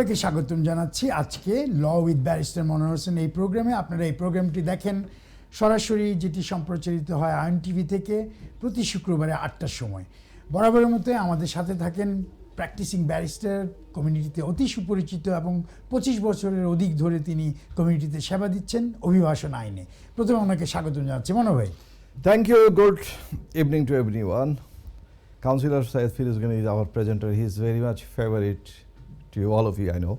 সবাইকে স্বাগতম জানাচ্ছি আজকে ল উইথ ব্যারিস্টার মনোহর হোসেন এই প্রোগ্রামে। আপনারা এই প্রোগ্রামটি দেখেন সরাসরি, যেটি সম্প্রচারিত হয় আয়ন টিভি থেকে প্রতি শুক্রবারে 8টার সময়। বরাবরের মতো আমাদের সাথে থাকেন প্র্যাকটিসিং ব্যারিস্টার, কমিউনিটিতে অতি সুপরিচিত এবং 25 বছরের অধিক ধরে তিনি কমিউনিটিতে সেবা দিচ্ছেন অভিবাসন আইনে। প্রথমে ওনাকে স্বাগতম জানাচ্ছি মনোহর ভাই। Thank you. Good evening to everyone. Councillor Syed Firuz Ghani is our presenter. He is very much favorite to all of you, I know.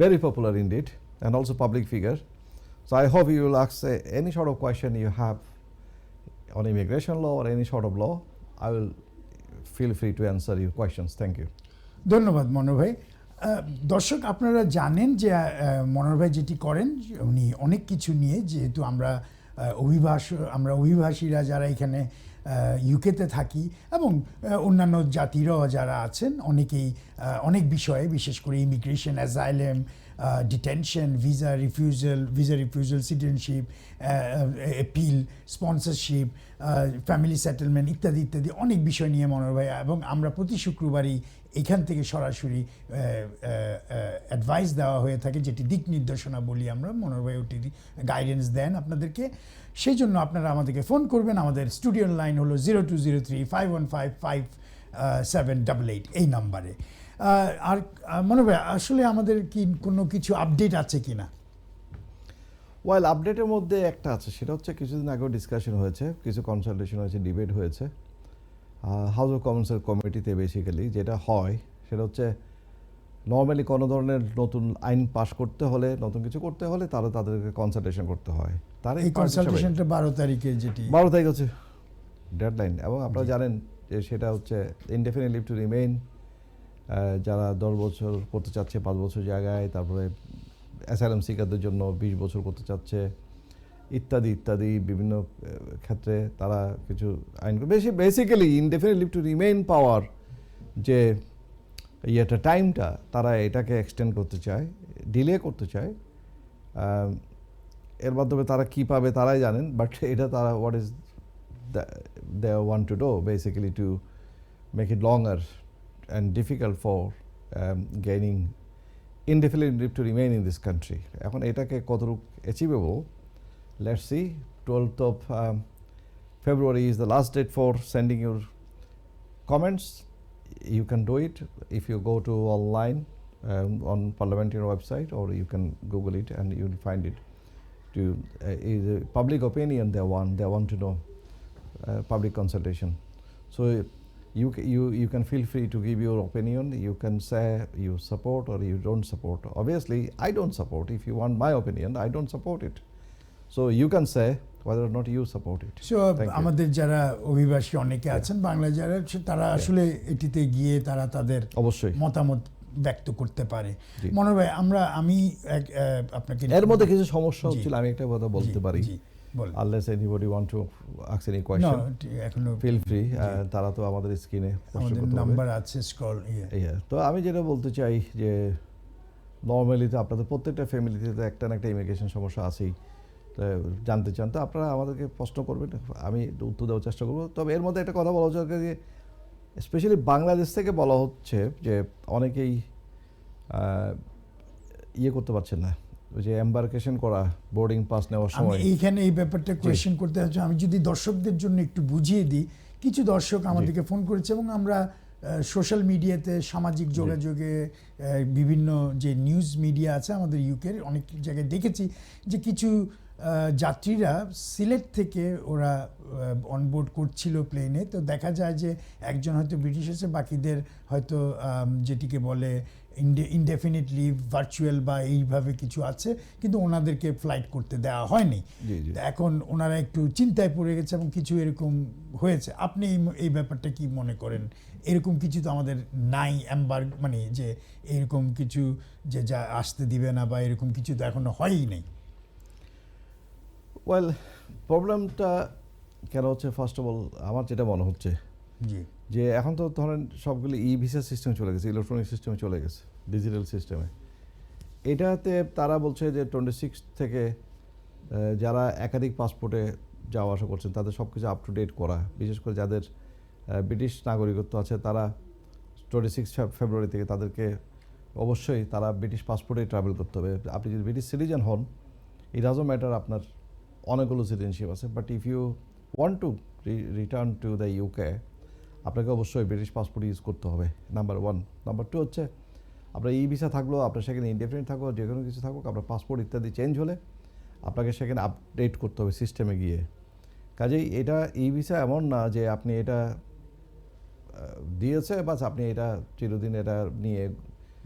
Very popular indeed, and also public figure. So I hope you will ask any sort of question you have on immigration law or any sort of law. I will feel free to answer your questions. Thank you. ধন্যবাদ মনোহর ভাই। দর্শক আপনারা জানেন যে মনোহর ভাই যেটি করেন, উনি অনেক কিছু নিয়ে, যেহেতু আমরা অভিবাসীরা যারা এখানে ইউকেতে থাকি এবং অন্যান্য জাতিরাও যারা আছেন, অনেকেই অনেক বিষয়ে, বিশেষ করে immigration, asylum, detention, visa refusal, citizenship, appeal, sponsorship, family settlement ইত্যাদি ইত্যাদি অনেক বিষয় নিয়ে মনোহর ভাই এবং আমরা প্রতি শুক্রবারই এখান থেকে সরাসরি অ্যাডভাইস দেওয়া হয়ে থাকে, যেটি দিক নির্দেশনা বলি আমরা। মনোহর ভাই ওটি গাইডেন্স দেন আপনাদেরকে। সেই জন্য আপনারা আমাদেরকে ফোন করবেন। আমাদের স্টুডিওর লাইন হলো 0203-515-5788 এই নাম্বারে। আর মনোহর ভাই, আসলে আমাদের কি কোনো কিছু আপডেট আছে কিনা? ওয়েল, আপডেটের মধ্যে একটা আছে, সেটা হচ্ছে কিছুদিন আগেও ডিসকাশন হয়েছে, কিছু কনসালটেশন হয়েছে, ডিবেট হয়েছে হাউস অফ কমন্সের কমিটিতে। বেসিক্যালি যেটা হয় সেটা হচ্ছে নর্মালি কোনো ধরনের নতুন আইন পাস করতে হলে, নতুন কিছু করতে হলে তাদেরকে কনসালটেশন করতে হয়। তার এই কনসালটেশনটা 12 তারিখে, যেটি 12 তারিখ হচ্ছে ডেডলাইন। এবং আপনারা জানেন যে সেটা হচ্ছে ইনডেফিনিট লিভ টু রিমেইন, যারা 10 বছর করতে চাচ্ছে 5 বছর জায়গায়, তারপরে অ্যাসাইলাম সিকারদের জন্য 20 বছর করতে চাচ্ছে, ইত্যাদি ইত্যাদি বিভিন্ন ক্ষেত্রে তারা কিছু আইন basically indefinite leave to remain পাওয়ার যে ইয়েটা টাইমটা, তারা এটাকে এক্সটেন্ড করতে চায়, ডিলে করতে চায়। এর মাধ্যমে তারা কী পাবে তারাই জানেন, বাট এটা তারা what is they want to do basically to make it longer and difficult for gaining indefinite leave to remain in this country. এখন এটাকে কতটুকু achievable, let's see. 12th of February is the last date for sending your comments. You can do it if you go to online on parliamentary website, or you can Google it and you will find it. To is a public opinion they want to know, public consultation. So you can feel free to give your opinion. You can say you support or you don't support. Obviously I don't support. If you want my opinion, I don't support it. So you can say whether or not you support it. So আমাদের যারা অভিবাসী অনেকে আছেন বাংলা যারা, তারা আসলে এটিতে গিয়ে তারা তাদের অবশ্যই মতামত ব্যক্ত করতে পারে। মনোহর ভাই, আমি আপনাকে এর মধ্যে কিছু সমস্যা হচ্ছিল, আমি একটা কথা বলতে পারি। Unless anybody want to ask any question, feel free. তারা তো আমাদের স্ক্রিনে নাম্বার আছে, স্ক্রল। তো আমি যেটা বলতে চাই যে নর্মালি তো আপনাদের প্রত্যেকটা ফ্যামিলিতে তো একটা না একটা ইমিগ্রেশন সমস্যা আছেই। জানতে চান তো আপনারা আমাদেরকে প্রশ্ন করবেন, আমি উত্তর দেওয়ার চেষ্টা করবো। তবে এর মধ্যে একটা কথা বলা হচ্ছে যে স্পেশালি বাংলাদেশ থেকে বলা হচ্ছে যে অনেকেই ইয়ে করতে পারছেন না, ওই যে এম্বার্কেশন করা, বোর্ডিং পাস নেওয়ার সময়। এইখানে এই ব্যাপারটা কোয়েশ্চেন করতে চাচ্ছি। আমি যদি দর্শকদের জন্য একটু বুঝিয়ে দিই, কিছু দর্শক আমাদেরকে ফোন করেছে এবং আমরা সোশ্যাল মিডিয়াতে, সামাজিক যোগাযোগে, বিভিন্ন যে নিউজ মিডিয়া আছে আমাদের ইউকের অনেক জায়গায় দেখেছি যে কিছু যাত্রীরা সিলেট থেকে ওরা অনবোর্ড করছিল প্লেনে। তো দেখা যায় যে একজন হয়তো ব্রিটিশ আছে, বাকিদের হয়তো যেটিকে বলে ইনডেফিনিট লিভ, ভার্চুয়াল বা এইভাবে কিছু আছে, কিন্তু ওনাদেরকে ফ্লাইট করতে দেওয়া হয়নি। এখন ওনারা একটু চিন্তায় পড়ে গেছে এবং কিছু এরকম হয়েছে। আপনি এই ব্যাপারটা কি মনে করেন? এরকম কিছু তো আমাদের নাই, মানে যে এরকম কিছু যে যা আসতে দিবে না বা এরকম কিছু তো এখনো হয়ই নেই। ওয়েল, প্রবলেমটা কেন হচ্ছে, ফার্স্ট অফ অল আমার যেটা মনে হচ্ছে যে এখন তো ধরেন সবগুলো ভিসা সিস্টেম চলে গেছে, ইলেকট্রনিক সিস্টেমে চলে গেছে, ডিজিটাল সিস্টেমে। এটাতে তারা বলছে যে 26 থেকে যারা একাধিক পাসপোর্টে যাওয়া আসা করছেন তাদের সব কিছু আপ টু ডেট করা, বিশেষ করে যাদের ব্রিটিশ নাগরিকত্ব আছে তারা 26 ফেব্রুয়ারি থেকে তাদেরকে অবশ্যই তারা ব্রিটিশ পাসপোর্টে ট্রাভেল করতে হবে। আপনি যদি ব্রিটিশ সিটিজেন হন, ইট ডাজন্ট ম্যাটার আপনার অনেকগুলো সিটিজেনশিপ আছে, but if you want to return to the UK, আপনাকে অবশ্যই ব্রিটিশ পাসপোর্ট ইউজ করতে হবে, নাম্বার 1। নাম্বার 2 হচ্ছে আপনার ই ভিসা থাকলো, আপনার সেখানে ইনডেফিনিট থাকলো, যে কোনো কিছু থাকুক, আপনার পাসপোর্ট ইত্যাদি চেঞ্জ হলে আপনাকে সেখানে আপডেট করতে হবে সিস্টেমে গিয়ে। কাজেই এটা ই ভিসা এমন না যে আপনি এটা দিয়েছে বাস আপনি এটা চিরদিন এটা নিয়ে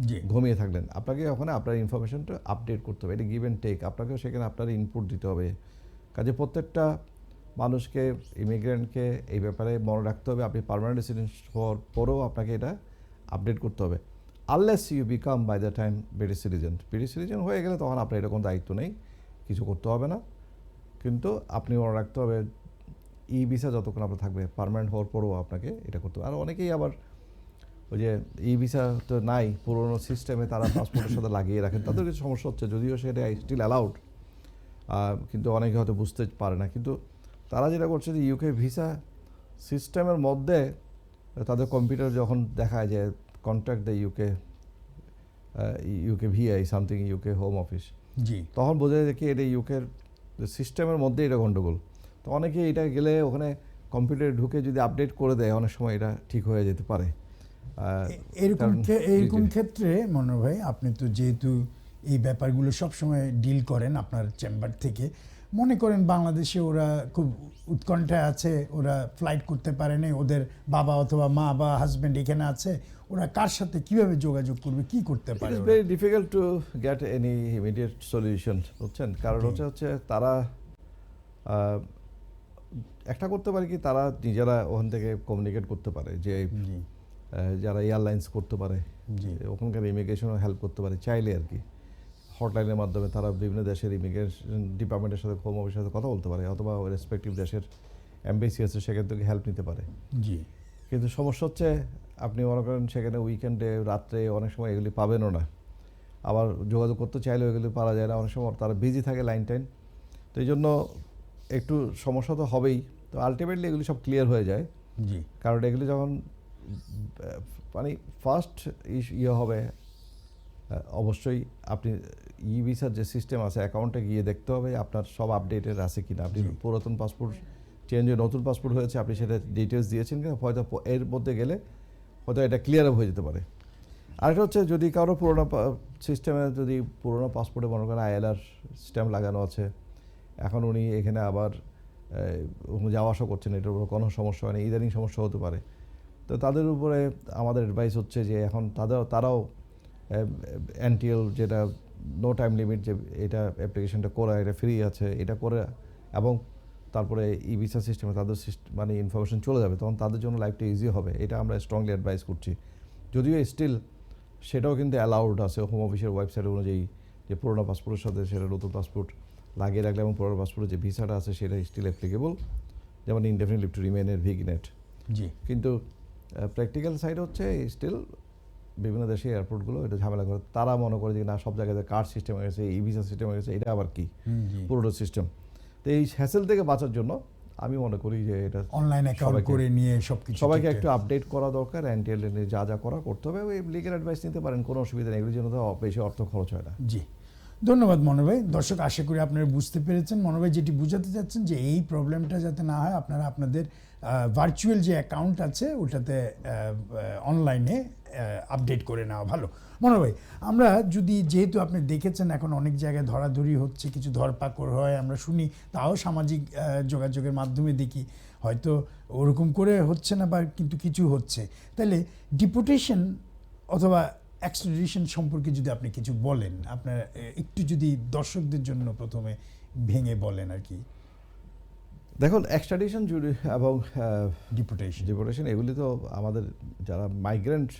জি ঘুমিয়ে থাকলেন। আপনাকে ওখানে আপনার ইনফরমেশনটা আপডেট করতে হবে, এটা গিভ অ্যান্ড টেক, আপনাকেও সেখানে আপনার ইনপুট দিতে হবে। কাজে প্রত্যেকটা মানুষকে, ইমিগ্রেন্টকে এই ব্যাপারে মনে রাখতে হবে, আপনি পার্মানেন্ট রেসিডেন্ট হওয়ার পরেও আপনাকে এটা আপডেট করতে হবে, unless you become by the time British citizen. British citizen হয়ে গেলে তখন আপনার এটা কোনো দায়িত্ব নেই, কিছু করতে হবে না। কিন্তু আপনি মনে রাখতে হবে ই ভিসা যতক্ষণ আপনার থাকবে, পার্মানেন্ট হওয়ার পরেও আপনাকে এটা করতে হবে। আর অনেকেই আবার ওই যে ই ভিসা তো নাই, পুরোনো সিস্টেমে তারা পাসপোর্টের সাথে লাগিয়ে রাখেন, তাদের কিছু সমস্যা হচ্ছে, যদিও সেটা স্টিল অ্যালাউড, কিন্তু অনেকে হয়তো বুঝতে পারে না। কিন্তু তারা যেটা করছে যে ইউকে ভিসা সিস্টেমের মধ্যে তাদের কম্পিউটার যখন দেখায় যে contact the UK VI something UK home office, জি তখন বোঝা যায় কি এটা ইউকের সিস্টেমের মধ্যে এটা গণ্ডগোল। তো অনেকে এটা গেলে ওখানে কম্পিউটারে ঢুকে যদি আপডেট করে দেয়, অনেক সময় এটা ঠিক হয়ে যেতে পারে। এরকম ক্ষেত্রে মনোহর ভাই, আপনি তো যেহেতু এই ব্যাপারগুলো সবসময় ডিল করেন আপনার চেম্বার থেকে, মনে করেন বাংলাদেশে ওরা খুব উৎকণ্ঠায় আছে, ওরা ফ্লাইট করতে পারে না, ওদের বাবা অথবা মা বা হাজব্যান্ড এখানে আছে, ওরা কার সাথে কিভাবে যোগাযোগ করবে, কি করতে পারে? It's very difficult to get any immediate solution, বুঝছেন? কারণ হচ্ছে তারা একটা করতে পারে কি, তারা নিজেরা ওখান থেকে কমিউনিকেট করতে পারে, যে যারা এয়ারলাইন্স করতে পারে, ওখানকার ইমিগ্রেশনও হেল্প করতে পারে চাইলে আর কি। হটলাইনের মাধ্যমে তারা বিভিন্ন দেশের ইমিগ্রেশন ডিপার্টমেন্টের সাথে, হোম অফিসের সাথে কথা বলতে পারে, অথবা রেসপেক্টিভ দেশের এমবেসি আছে সেখান থেকে হেল্প নিতে পারে। জি কিন্তু সমস্যা হচ্ছে আপনি মনে করেন সেখানে উইকেন্ডে রাত্রে অনেক সময় এগুলি পাবেনও না, আবার যোগাযোগ করতে চাইলেও এগুলি পাওয়া যায় না, অনেক সময় তারা বিজি থাকে লাইন টাইন। তো এই জন্য একটু সমস্যা তো হবেই। তো আলটিমেটলি এগুলি সব ক্লিয়ার হয়ে যায়, জি কারণ এগুলি যখন মানে ফার্স্ট ইয়ে হবে, অবশ্যই আপনি ই ভিসার যে সিস্টেম আছে অ্যাকাউন্টে গিয়ে দেখতে হবে আপনার সব আপডেটেড আছে কিনা। আপনি পুরাতন পাসপোর্ট চেঞ্জ হয়ে নতুন পাসপোর্ট হয়েছে, আপনি সেটা ডিটেলস দিয়েছেন কিনা, হয়তো এর মধ্যে গেলে হয়তো এটা ক্লিয়ার আপ হয়ে যেতে পারে। আরেকটা হচ্ছে যদি কারো পুরোনো সিস্টেমে, যদি পুরোনো পাসপোর্টে মনে করেন ILR স্ট্যাম্প লাগানো আছে, এখন উনি এখানে আবার যাওয়া আসা করছেন, এটার উপর কোনো সমস্যা হয় না, ইদানিং সমস্যা হতে পারে। তো তাদের উপরে আমাদের অ্যাডভাইস হচ্ছে যে এখন তারাও NTL যেটা নো টাইম লিমিট, যে এটা অ্যাপ্লিকেশনটা করা, এটা ফ্রি আছে, এটা করে এবং তারপরে ই ভিসা সিস্টেমে তাদের মানে ইনফরমেশন চলে যাবে, তখন তাদের জন্য লাইফটা ইজি হবে। এটা আমরা স্ট্রংলি অ্যাডভাইস করছি। যদিও স্টিল সেটাও কিন্তু অ্যালাউড আছে হোম অফিসের ওয়েবসাইট অনুযায়ী, যে পুরোনো পাসপোর্টের সাথে সেটা নতুন পাসপোর্ট লাগিয়ে রাখলে এবং পুরোনো পাসপোর্টের যে ভিসাটা আছে সেটা স্টিল অ্যাপ্লিকেবল, যেমন ইনডেফিনিট লিভ টু রিমেইনের ভিগনেট। জি কিন্তু প্র্যাকটিক্যাল সাইড হচ্ছে স্টিল বিভিন্ন দেশে এয়ারপোর্টগুলো এটা ঝামেলা করে, তারা মনে করে যে না সব জায়গাতে কার্ড সিস্টেম হয়ে গেছে, ই ভিসা সিস্টেম হয়ে গেছে, এটা আবার কি পুরোনো সিস্টেম। তো এই হ্যাসেল থেকে বাঁচার জন্য আমি মনে করি যে এটা অনলাইন অ্যাকাউন্ট করে নিয়ে সবকিছু সবাইকে একটু আপডেট করা দরকার। NTL যা যা করতে হবে, ওই লিগ্যাল অ্যাডভাইস নিতে পারেন, কোনো অসুবিধা নেই, এগুলোর জন্য তো বেশি অর্থ খরচ হয় না। জি ধন্যবাদ মনোহর ভাই। দর্শক আশা করি আপনারা বুঝতে পেরেছেন মনোহর ভাই যেটি বুঝাতে চাচ্ছেন, যে এই প্রবলেমটা যাতে না হয়, আপনারা আপনাদের ভার্চুয়াল যে অ্যাকাউন্ট আছে ওটাতে অনলাইনে আপডেট করে নেওয়া ভালো। মনোহর ভাই, আমরা যদি, যেহেতু আপনি দেখেছেন এখন অনেক জায়গায় ধরাধরি হচ্ছে, কিছু ধরপাকড় হয় আমরা শুনি, তাও সামাজিক যোগাযোগের মাধ্যমে দেখি, হয়তো ওরকম করে হচ্ছে না বা কিন্তু কিছু হচ্ছে, তাহলে ডিপোর্টেশন অথবা এক্সট্রাডিশন সম্পর্কে যদি আপনি কিছু বলেন, আপনার একটু যদি দর্শকদের জন্য প্রথমে ভেঙে বলেন আর কি। দেখুন, এক্সট্রাডিশন এবং ডিপোর্টেশন এগুলি তো আমাদের যারা মাইগ্রেন্ট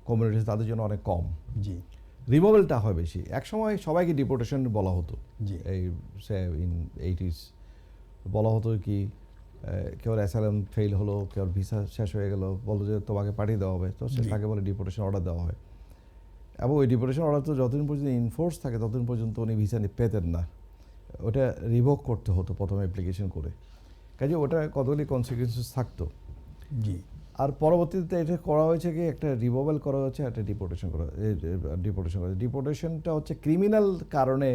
কমিউনিটি তাদের জন্য অনেক কম। জি রিমুভালটা হয় বেশি। একসময় সবাইকে ডিপোর্টেশন বলা হতো, জি এই ইন 80s বলা হতো কি, কেউ অ্যাসাইলাম ফেল হলো, কেউ ভিসা শেষ হয়ে গেল, বলতো যে তোমাকে পাঠিয়ে দেওয়া হবে, তো তাকে বলে ডিপোর্টেশন অর্ডার দেওয়া হয়। এবং ওই ডিপোর্টেশন অর্ডার তো যতদিন পর্যন্ত ইনফোর্স থাকে ততদিন পর্যন্ত উনি ভিসা পেতেন না, ওটা রিভোক করতে হতো প্রথমে অ্যাপ্লিকেশন করে। কাজে ওটা কতগুলি কনসিকুয়েন্সেস থাকতো। জি আর পরবর্তীতে এটা করা হয়েছে কি একটা রিমুভাল করা হয়েছে, একটা ডিপোর্টেশন করা ডিপোর্টেশনটা হচ্ছে ক্রিমিনাল কারণে,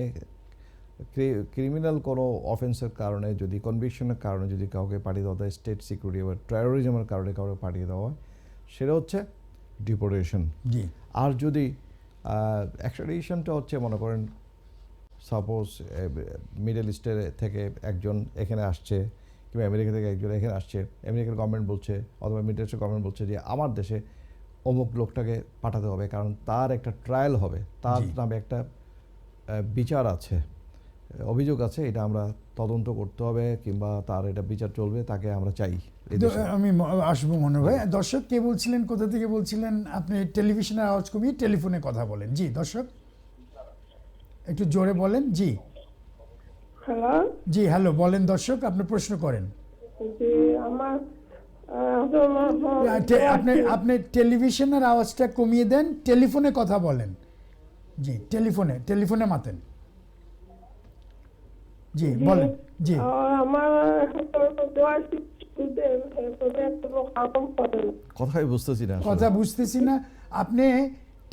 ক্রিমিনাল কোনো অফেন্সের কারণে যদি কনভিকশনের কারণে যদি কাউকে পাঠিয়ে দেওয়া হয়, স্টেট সিকিউরিটি বা টেরোরিজমের কারণে কাউকে পাঠিয়ে দেওয়া হয়, সেটা হচ্ছে ডিপোর্টেশন। জি আর যদি এক্সট্রাডিশনটা হচ্ছে মনে করেন সাপোজ মিডল ইস্টের থেকে একজন এখানে আসছে কিংবা আমেরিকা থেকে একজন এখানে আসছে, আমেরিকার গভর্নমেন্ট বলছে অথবা মিডল ইস্টের গভর্নমেন্ট বলছে যে আমার দেশে অমুক লোকটাকে পাঠাতে হবে কারণ তার একটা ট্রায়াল হবে, তার জি। নামে একটা বিচার আছে, অভিযোগ আছে, এটা আমরা তদন্ত করতে হবে কিংবা তার এটা বিচার চলবে, তাকে আমরা চাই এই দেশে। আমি আসবো মনে হয়। দর্শক কে বলছিলেন, কোথা থেকে বলছিলেন? আপনি টেলিভিশনের আওয়াজ কমিয়ে টেলিফোনে কথা বলেন। জি দর্শক একটু জোরে বলেন। জি হ্যালো, জি হ্যালো বলেন দর্শক, আপনি প্রশ্ন করেন। জি আমার আপনি আপনি টেলিভিশনের আওয়াজটা কমিয়ে দেন, টেলিফোনে কথা বলেন। জি টেলিফোনে মাতেন। জি বলেন। জি আমার স্টুডেন্ট কথাই বুঝতেছি না আসলে। কথা বুঝতেছি না। আপনি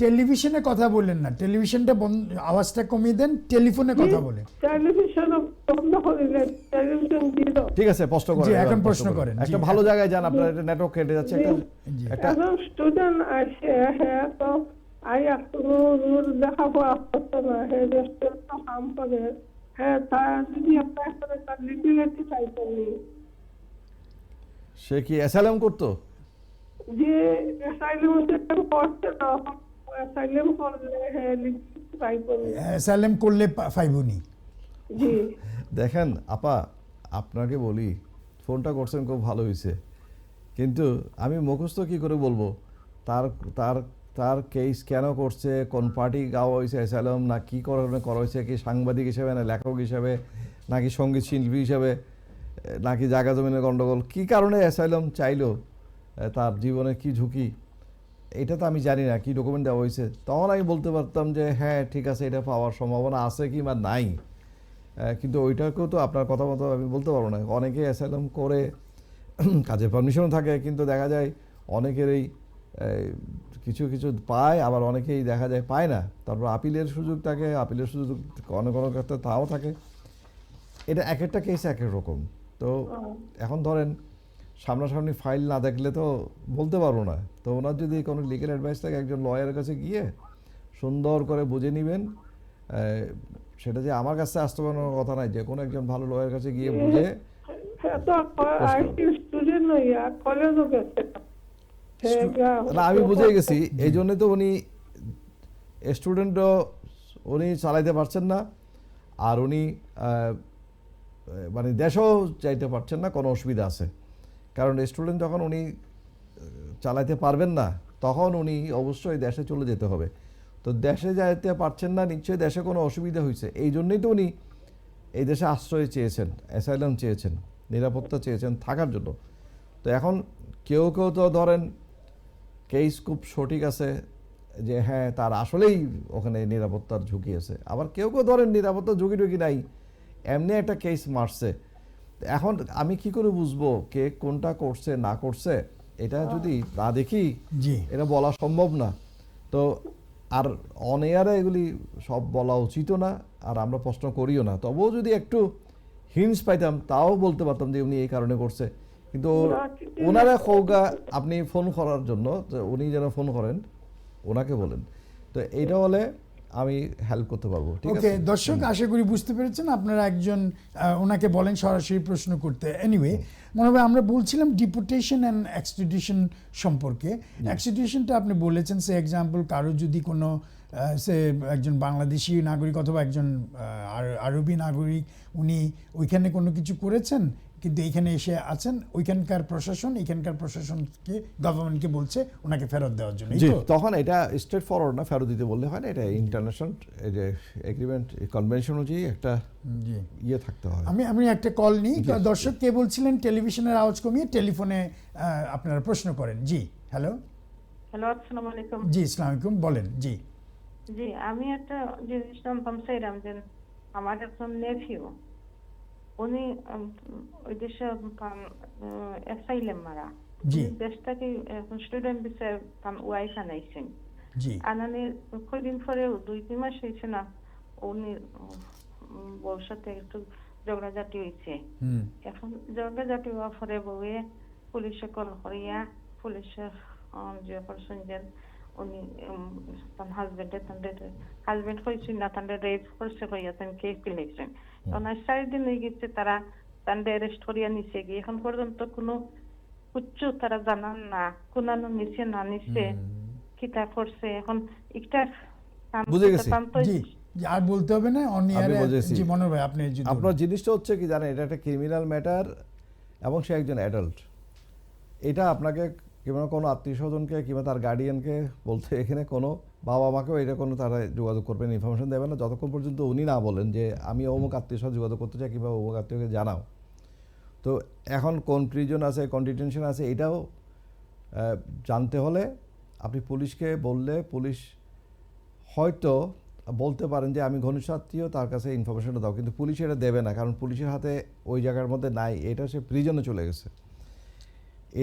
টেলিভিশনে কথা বলেন না, টেলিভিশনটা আওয়াজটা কমিয়ে দেন, টেলিফোনে কথা বলেন। টেলিভিশন বন্ধ করিলেন, টেলিভিশন দিল। ঠিক আছে, প্রশ্ন করেন। জি, এবার এখন প্রশ্ন করেন। একটা জি। ভালো জায়গায় যান, আপনার একটা নেটওয়ার্ক কেটে যাচ্ছে। জি। একটা এখন স্টুডেন্ট আসে, হ্যাঁ তো আই কোনো রুল দেখাপড়া করতে না, হ্যাঁ রেস্টুরেন্ট কাম করে, হ্যাঁ তা যদি আপনার এখানে তার লিগালিটি চাইতেনি সে কি অ্যাসাইলাম করতো? যে অ্যাসাইলাম করছে না, অ্যাসাইলাম করলে হ্যাঁ লিগালিটি চাইতেনি। সালেম করলে পাইবনি। জি দেখেন আপা, আপনাকে বলি ফোনটা করছেন খুব ভালো হয়েছে, কিন্তু আমি মুখস্থ কি করে বলবো তার তার তার কেস কেন করছে, কোন পার্টি গাওয়া হয়েছে অ্যাসাইলাম, না কি কারণে করা হয়েছে, কি সাংবাদিক হিসেবে না লেখক হিসেবে নাকি সঙ্গীত শিল্পী হিসেবে নাকি জায়গা জমিনের গণ্ডগোল, কি কারণে অ্যাসাইলাম চাইলো, তার জীবনে কি ঝুঁকি, এটা তো আমি জানি না, কি ডকুমেন্ট দেওয়া হয়েছে। তখন আমি বলতে পারতাম যে হ্যাঁ ঠিক আছে, এটা পাওয়ার সম্ভাবনা আছে কি বা নাই। কিন্তু ওইটাকেও তো আপনার কথা মতো আমি বলতে পারবো না। অনেকে অ্যাসাইলাম করে কাজের পারমিশনও থাকে, কিন্তু দেখা যায় অনেকেরই কিছু কিছু পায়, আবার অনেকেই দেখা যায় পায় না। তারপর আপিলের সুযোগ থাকে, আপিলের সুযোগ অনেক অনেক ক্ষেত্রে তাও থাকে। এটা এক একটা কেস এক এক রকম। তো এখন ধরেন সামনাসামনি ফাইল না দেখলে তো বলতে পারবো না। তো ওনার যদি কোনো লিগ্যাল অ্যাডভাইস থাকে একজন লয়ারের কাছে গিয়ে সুন্দর করে বুঝে নেবেন। সেটা যে আমার কাছে আসতে পারানোর কথা নাই, যে কোনো একজন ভালো লয়ারের কাছে গিয়ে বুঝে। হ্যাঁ তো আইটি স্টুডেন্ট নইয়া কলেজও গেছে। না আমি বুঝে গেছি, এই জন্যই তো উনি স্টুডেন্টও উনি চালাইতে পারছেন না, আর উনি মানে দেশেও চাইতে পারছেন না, কোনো অসুবিধা আছে। কারণ স্টুডেন্ট যখন উনি চালাইতে পারবেন না তখন উনি অবশ্যই দেশে চলে যেতে হবে। তো দেশে যাইতে পারছেন না, নিশ্চয়ই দেশে কোনো অসুবিধা হয়েছে, এই জন্যই তো উনি এই দেশে আশ্রয় চেয়েছেন, অ্যাসাইলাম চেয়েছেন, নিরাপত্তা চেয়েছেন থাকার জন্য। তো এখন কেউ কেউ তো ধরেন কেস খুব সঠিক আছে যে হ্যাঁ তার আসলেই ওখানে নিরাপত্তার ঝুঁকি আছে, আবার কেউ কেউ ধরেন নিরাপত্তার ঝুঁকি টুকি নাই, এমনি একটা কেস মারছে। এখন আমি কি করে বুঝবো কে কোনটা করছে না করছে? এটা যদি না দেখি জি এটা বলা সম্ভব না। তো আর অন এয়ারে এগুলি সব বলা উচিতও না, আর আমরা প্রশ্ন করিও না। তবুও যদি একটু হিন্টস পাইতাম তাও বলতে পারতাম যে উনি এই কারণে করছে। কিন্তু ওনারা খৌগা আপনি ফোন করার জন্য, উনি যেন ফোন করেন ওনাকে বলেন। তো এইটা হলে আমি হেল্প করতে পারবো। ঠিক ওকে আছে দর্শক, আশা করি বুঝতে পেরেছেন। আপনারা একজন ওনাকে বলেন সরাসরি প্রশ্ন করতে। এনিওয়ে মনে হয় আমরা বলছিলাম ডিপোর্টেশন অ্যান্ড এক্সট্রাডিশন সম্পর্কে। এক্সট্রাডিশনটা আপনি বলেছেন, সে এক্সাম্পল কারো যদি কোনো সে একজন বাংলাদেশি নাগরিক অথবা একজন আরবি নাগরিক, উনি ওইখানে কোনো কিছু করেছেন কিন্তু এইখানে এসে আছেন, ওইখানকার প্রশাসনকে গভর্নমেন্টকে বলছে ওনাকে ফেরত দেওয়ার জন্য। জি, তখন এটা স্ট্রেট ফরওয়ার্ড না, ফেরত দিতে বললে হয় না, এটা ইন্টারন্যাশনাল যে এগ্রিমেন্ট কনভেনশন অনুযায়ী একটা ইয়ে থাকতে হয়। আমি একটা কল নিই। দর্শক কে বলছিলেন? টেলিভিশনের আওয়াজ কমিয়ে টেলিফোনে আপনারা প্রশ্ন করেন। জি হ্যালো। হ্যালো, আসসালামু আলাইকুম। জি আসসালামু আলাইকুম, বলেন। জি জি, আমি একটা জিনিস জানতাম চাইলাম যে আমার একজন নেফিউ, উনি ওই দেশে অ্যাসাইলাম মারা, জি। উনি দেশটাকে এখন স্টুডেন্ট ভিসায় ওয়াইফ আনাইছেন। জি। আনানি কয়দিন পরে 2-3 মাস হয়েছে না, উনি বউর সাথে একটু ঝগড়াঝাটি হয়েছে। হুম। এখন ঝগড়াঝাটি হওয়ার পরে বউয়ে পুলিশে কল করিয়া পুলিশের যে করছেন যে উনি তার হাজবেন্ড হয়েছেন না, তাদের রেপ করছে কইয়া তান কেস দিলেছেন। ওনার 4 দিন হয়ে গেছে তারা তাদের অ্যারেস্ট করিয়া নিছে গিয়ে, এখন পর্যন্ত কোনো কিচ্ছু তারা জানান না, কোনানো নিছে না নিছে কিতা করছে। এখন একটা বুঝে গেছি। জি। জি, আর বলতে হবে না অন আমি এয়ারে। বুঝেছি। জি মনোর ভাই আপনি যদি আপনার জিনিসটা হচ্ছে কি জানেন, এটা একটা ক্রিমিনাল ম্যাটার এবং সে একজন অ্যাডাল্ট। এটা আপনাকে কিংবা কোনো আত্মীয় স্বজনকে কিংবা তার গার্ডিয়ানকে বলতে, এখানে কোনো বাবা মাকেও এটা কোনো তারা যোগাযোগ করবেন, ইনফরমেশন দেবেন না যতক্ষণ পর্যন্ত উনি না বলেন যে আমি অমুক আত্মীয় স্বজন যোগাযোগ করতে চাই কিংবা অমুক আত্মীয়কে জানাও। তো এখন কোন প্রিজন আছে, কোন ডিটেনশন আছে, এটাও জানতে হলে আপনি পুলিশকে বললে পুলিশ হয়তো বলতে পারেন যে আমি ঘনিষ্ঠ আত্মীয়, তার কাছে ইনফরমেশনটা দাও, কিন্তু পুলিশ এটা দেবে না, কারণ পুলিশের হাতে ওই জায়গার মধ্যে নাই, এটা সে প্রিজনে চলে গেছে।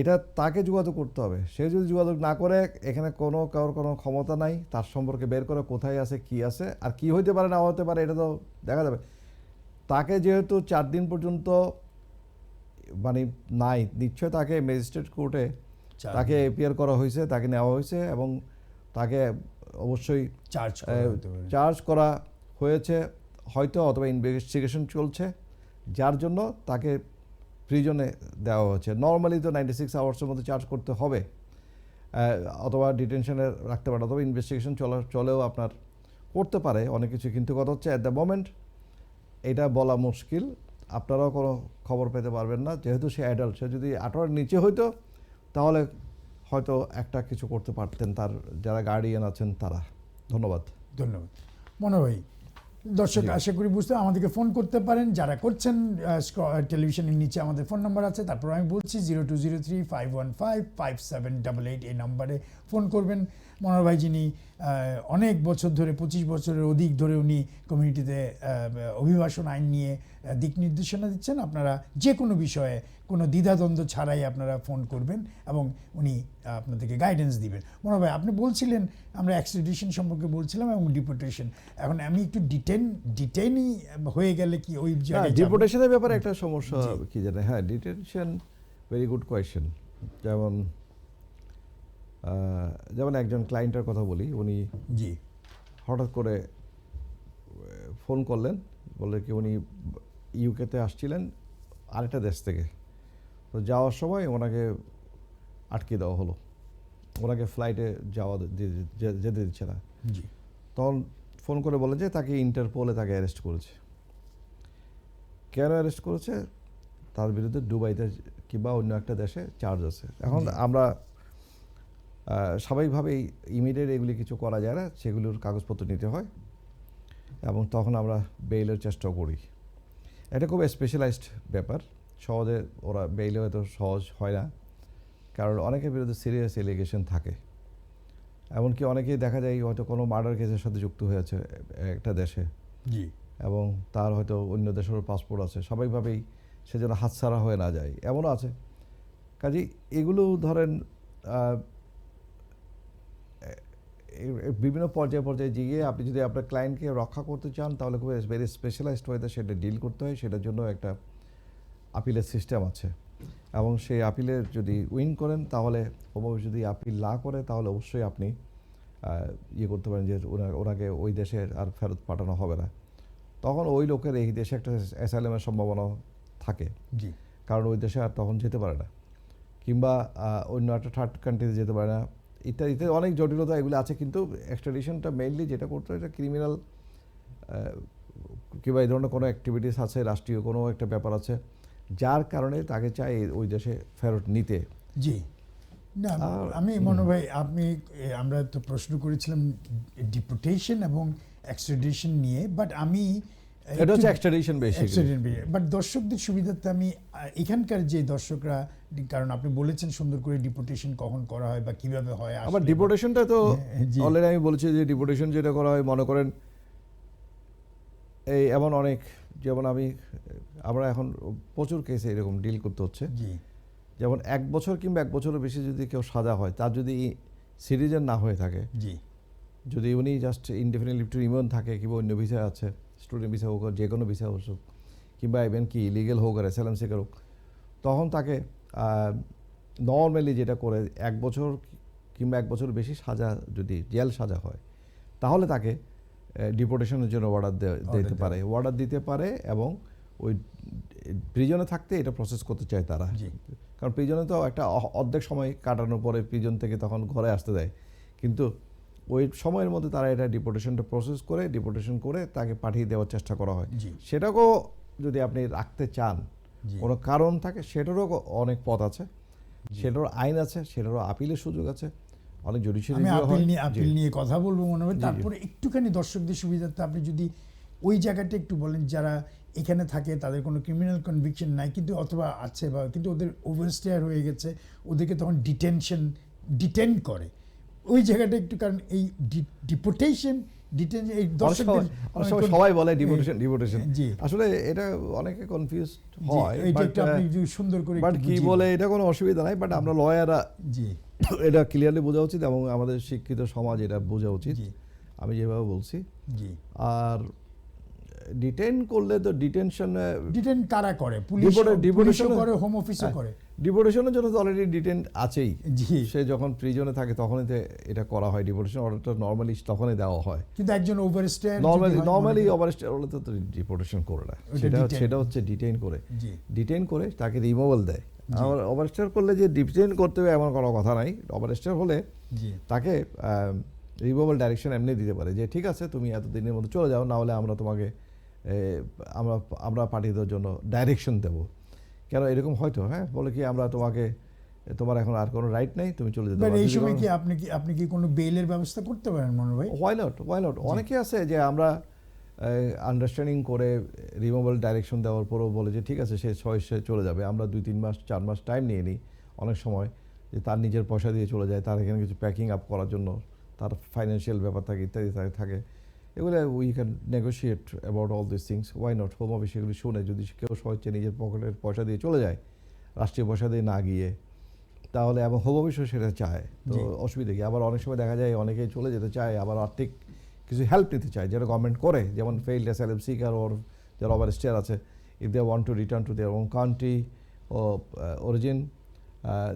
এটা তাকে যোগাযোগ করতে হবে। সে যদি যোগাযোগ না করে, এখানে কারোর কোনো ক্ষমতা নাই তার সম্পর্কে বের করে কোথায় আছে কি আছে আর কি হইতে পারে না হতে পারে, এটা তো দেখা যাবে। তাকে যেহেতু 4 দিন পর্যন্ত মানে নাই, নিশ্চয় তাকে ম্যাজিস্ট্রেট কোর্টে তাকে এপিয়ার করা হয়েছে, তাকে নেওয়া হয়েছে এবং তাকে অবশ্যই চার্জ করা হয়েছে হয়তো, অথবা ইনভেস্টিগেশন চলছে, যার জন্য তাকে প্রিজনে দেওয়া হচ্ছে। নর্মালি তো 96 আওয়ার্সের মধ্যে চার্জ করতে হবে, অথবা ডিটেনশনে রাখতে পারে, অথবা ইনভেস্টিগেশন চলেও আপনার করতে পারে অনেক কিছু। কিন্তু কথা হচ্ছে অ্যাট দ্য মোমেন্ট এটা বলা মুশকিল, আপনারাও কোনো খবর পেতে পারবেন না, যেহেতু সে অ্যাডাল্ট। সে যদি 18-এর নিচে হইতো তাহলে হয়তো একটা কিছু করতে পারতেন তার যারা গার্ডিয়ান আছেন তারা। ধন্যবাদ। ধন্যবাদ মনোর ভাই। দর্শক আশা করি বুঝতে আমাদেরকে ফোন করতে পারেন, যারা করছেন টেলিভিশনের নিচে আমাদের ফোন নাম্বার আছে, তারপর আমি বলছি 0203-515-5788 এই নাম্বারে ফোন করবেন। মনোর ভাই যিনি অনেক বছর ধরে 25 বছরের অধিক ধরে উনি কমিউনিটিতে অভিবাসন আইন নিয়ে দিক নির্দেশনা দিচ্ছেন। আপনারা যে কোনো বিষয়ে কোনো দ্বিধাদ্বন্দ্ব ছাড়াই আপনারা ফোন করবেন এবং উনি আপনাদেরকে গাইডেন্স দিবেন। মনোর ভাই আপনি বলছিলেন, আমরা এক্সট্রাডিশন সম্পর্কে বলছিলাম এবং ডিপোর্টেশন, এখন আমি একটু ডিটেইনই হয়ে গেলে কি ওই জায়গায় যাব? ডিপোর্টেশনের ব্যাপারে একটা সমস্যা কি জানেন, হ্যাঁ ডিটেনশন ভেরি গুড কোয়েশ্চেন। যেমন একজন ক্লায়েন্টের কথা বলি, উনি জি হঠাৎ করে ফোন করলেন, বললে কি উনি ইউকেতে আসছিলেন আরেকটা দেশ থেকে, তো যাওয়ার সময় ওনাকে আটকে দেওয়া হলো, ওনাকে ফ্লাইটে যেতে দিচ্ছে না। জি তখন ফোন করে বলে যে তাকে ইন্টারপোলে তাকে অ্যারেস্ট করেছে। কেন অ্যারেস্ট করেছে? তার বিরুদ্ধে দুবাইতে কিংবা অন্য একটা দেশে চার্জ আছে। এখন আমরা স্বাভাবিকভাবেই ইমিডিয়েট এগুলি কিছু করা যায় না, সেগুলোর কাগজপত্র নিতে হয় এবং তখন আমরা বেইলের চেষ্টাও করি। এটা খুব স্পেশালাইজড ব্যাপার, সহজে ওরা বেইলে হয়তো সহজ হয় না, কারণ অনেকের বিরুদ্ধে সিরিয়াস এলিগেশন থাকে। এমনকি অনেকেই দেখা যায় হয়তো কোনো মার্ডার কেসের সাথে যুক্ত হয়েছে একটা দেশে, জি এবং তার হয়তো অন্য দেশেরও পাসপোর্ট আছে, স্বাভাবিকভাবেই সে যেন হাতছাড়া হয়ে না যায়, এমনও আছে। কাজেই এগুলো ধরেন বিভিন্ন পর্যায়ে গিয়ে আপনি যদি আপনার ক্লায়েন্টকে রক্ষা করতে চান তাহলে খুব ভেরি স্পেশালাইজড ওয়েতে সেটা ডিল করতে হয়। সেটার জন্য একটা আপিলের সিস্টেম আছে এবং সেই আপিলে যদি উইন করেন তাহলে, যদি আপিল না করে তাহলে অবশ্যই আপনি করতে পারেন যে ওনাকে ওই দেশে আর ফেরত পাঠানো হবে না। তখন ওই লোকের এই দেশে একটা অ্যাসাইলামের সম্ভাবনা থাকে, জি কারণ ওই দেশে আর তখন যেতে পারে না, কিংবা অন্য একটা থার্ড কান্ট্রিতে যেতে পারে না, ইত্যাদিতে অনেক জটিলতা এগুলো আছে। কিন্তু এক্সট্রাডিশনটা মেইনলি যেটা করতে হয়, এটা ক্রিমিনাল কিংবা এই ধরনের কোনো অ্যাক্টিভিটিস আছে, রাষ্ট্রীয় কোনো একটা ব্যাপার আছে, যার কারণে তাকে চাই ওই দেশে ফেরত নিতে। জি না আমি মনে ভাই আমরা তো প্রশ্ন করেছিলাম ডিপোর্টেশন এবং এক্সট্রাডিশন নিয়ে, বাট আমি এটা হচ্ছে এক্সট্রাডিশন বেসিক্যালি। বাট দর্শকদের সুবিধার্থে আমি এখানকার যে দর্শকরা, কারণ আপনি বলেছেন সুন্দর করে ডিপোর্টেশন কখন করা হয় বা কিভাবে হয়। আবার ডিপোর্টেশনটা তো অলরেডি আমি বলেছি যে ডিপোর্টেশন যেটা করা হয়, মনে করেন এই এমন অনেক, যেমন আমরা এখন প্রচুর কেসে এরকম ডিল করতে হচ্ছে, যেমন 1 বছর কিংবা 1 বছরের বেশি যদি কেউ সাজা হয়, তার যদি সিটিজেন না হয়ে থাকে, জি যদি উনি just indefinite leave to remain থাকে কিংবা অন্য ভিসা আছে, স্টুডেন্ট ভিসা হোক, যে কোনো ভিসা হোক, কিংবা ইভেন কি ইলিগেল হোক আর অ্যাসাইলাম সিকার হোক, তখন তাকে নর্মালি যেটা করে 1 বছর কিংবা 1 বছর বেশি সাজা যদি জেল সাজা হয়, তাহলে তাকে ডিপোর্টেশনের জন্য অর্ডার দিতে পারে এবং ওই প্রিজনে থাকতে এটা প্রসেস করতে চায় তারা। জি। কারণ প্রিজনে তো একটা অর্ধেক সময় কাটানোর পরে প্রিজন থেকে তখন ঘরে আসতে দেয়, কিন্তু ওই সময়ের মধ্যে তারা এটা ডিপোর্টেশনটা প্রসেস করে ডিপোর্টেশন করে তাকে পাঠিয়ে দেওয়ার চেষ্টা করা হয়। জি। সেটাকেও যদি আপনি রাখতে চান, জি। কোনো কারণ থাকে, সেটারও অনেক পথ আছে, সেটারও আইন আছে, সেটারও আপিলের সুযোগ আছে, অনেক জুডিশিয়ারি আমি আপিল নিয়ে কথা বলবো মনে হয়। তারপরে একটুখানি দর্শকদের সুবিধার্থে আপনি যদি ওই জায়গাটা একটু বলেন, যারা এখানে থাকে তাদের কোনো ক্রিমিনাল কনভিকশন নাই কিন্তু অথবা আছে বা কিন্তু ওদের ওভারস্টেয়ার হয়ে গেছে, ওদেরকে তখন ডিটেন করে ওই জায়গাটা একটু, কারণ এই ডিপোর্টেশন এই দর্শকদের সবাই বলে ডিপোর্টেশন, জি আসলে এটা অনেকে কনফিউজ হয়, এইটা একটু আপনি যদি সুন্দর করে বাট কি বলে এটা কোনো অসুবিধা নাই, বাট আমরা লয়াররা জি এটা ক্লিয়ারলি বোঝা উচিত এবং আমাদের শিক্ষিত সমাজ এটা বোঝা উচিত, জি আমি যেভাবে বলছি। জি আর ডিটেন করলে তো ডিটেন কারা করে? পুলিশও করে, হোম অফিসও করে। ডিপোর্টেশনের জন্য তো অলরেডি ডিটেন আছেই, জি সে যখন প্রিজনে থাকে তখনই তো এটা করা হয়, ডিপোর্টেশন অর্ডারটা নর্মালি তখনই দেওয়া হয়। কিন্তু একজন ওভারস্টেয়ার নর্মালি ওভারস্টেয়ার হলে তো ডিপোর্টেশন করে না, সেটা হচ্ছে ডিটেইন করে তাকে রিমুভাল দেয়। আর ওভারস্টেয়ার করলে যে ডিটেইন করতে হবে এমন কোনো কথা নাই। ওভারস্টেয়ার হলে তাকে রিমুভাল ডাইরেকশন এমনি দিতে পারে যে ঠিক আছে তুমি এত দিনের মধ্যে চলে যাও, না হলে আমরা তোমাকে আমরা পাঠিয়ে দেওয়ার জন্য ডাইরেকশন দেবো। কেন এরকম হয়তো বলে কি আমরা তোমার এখন আর কোনো রাইট নেই, তুমি চলে যেতে পারো। এই সময় কি আপনি কি কোনো বেলের ব্যবস্থা করতে পারেন মনে ভাই? হোয়াই নট অনেকে আছে যে আমরা আন্ডারস্ট্যান্ডিং করে রিমুভাল ডাইরেকশন দেওয়ার পরও বলে যে ঠিক আছে সে চলে যাবে, আমরা 2-3 মাস 4 মাস টাইম নিয়ে নিই অনেক সময়, যে তার নিজের পয়সা দিয়ে চলে যায়, তার এখানে কিছু প্যাকিং আপ করার জন্য তার ফাইন্যান্সিয়াল ব্যাপার থাকে ইত্যাদি থাকে, এগুলো we can negotiate about all this things. Why not? Home office এগুলি শুনে যদি কেউ স্বেচ্ছায় নিজের পকেটের পয়সা দিয়ে চলে যায়, রাষ্ট্রীয় পয়সা দিয়ে না গিয়ে, তাহলে এবং হোম অফিসও সেটা চায়, তো অসুবিধা কি? আবার অনেক সময় দেখা যায় অনেকেই চলে যেতে চায়, আবার আর্থিক কিছু হেল্প নিতে চায়, যেটা গভর্নমেন্ট করে, যেমন ফেইল্ড অ্যাসাইলাম সিকার ওর যারা ওভারস্টেয়ার আছে, if they want to return to their own country origin,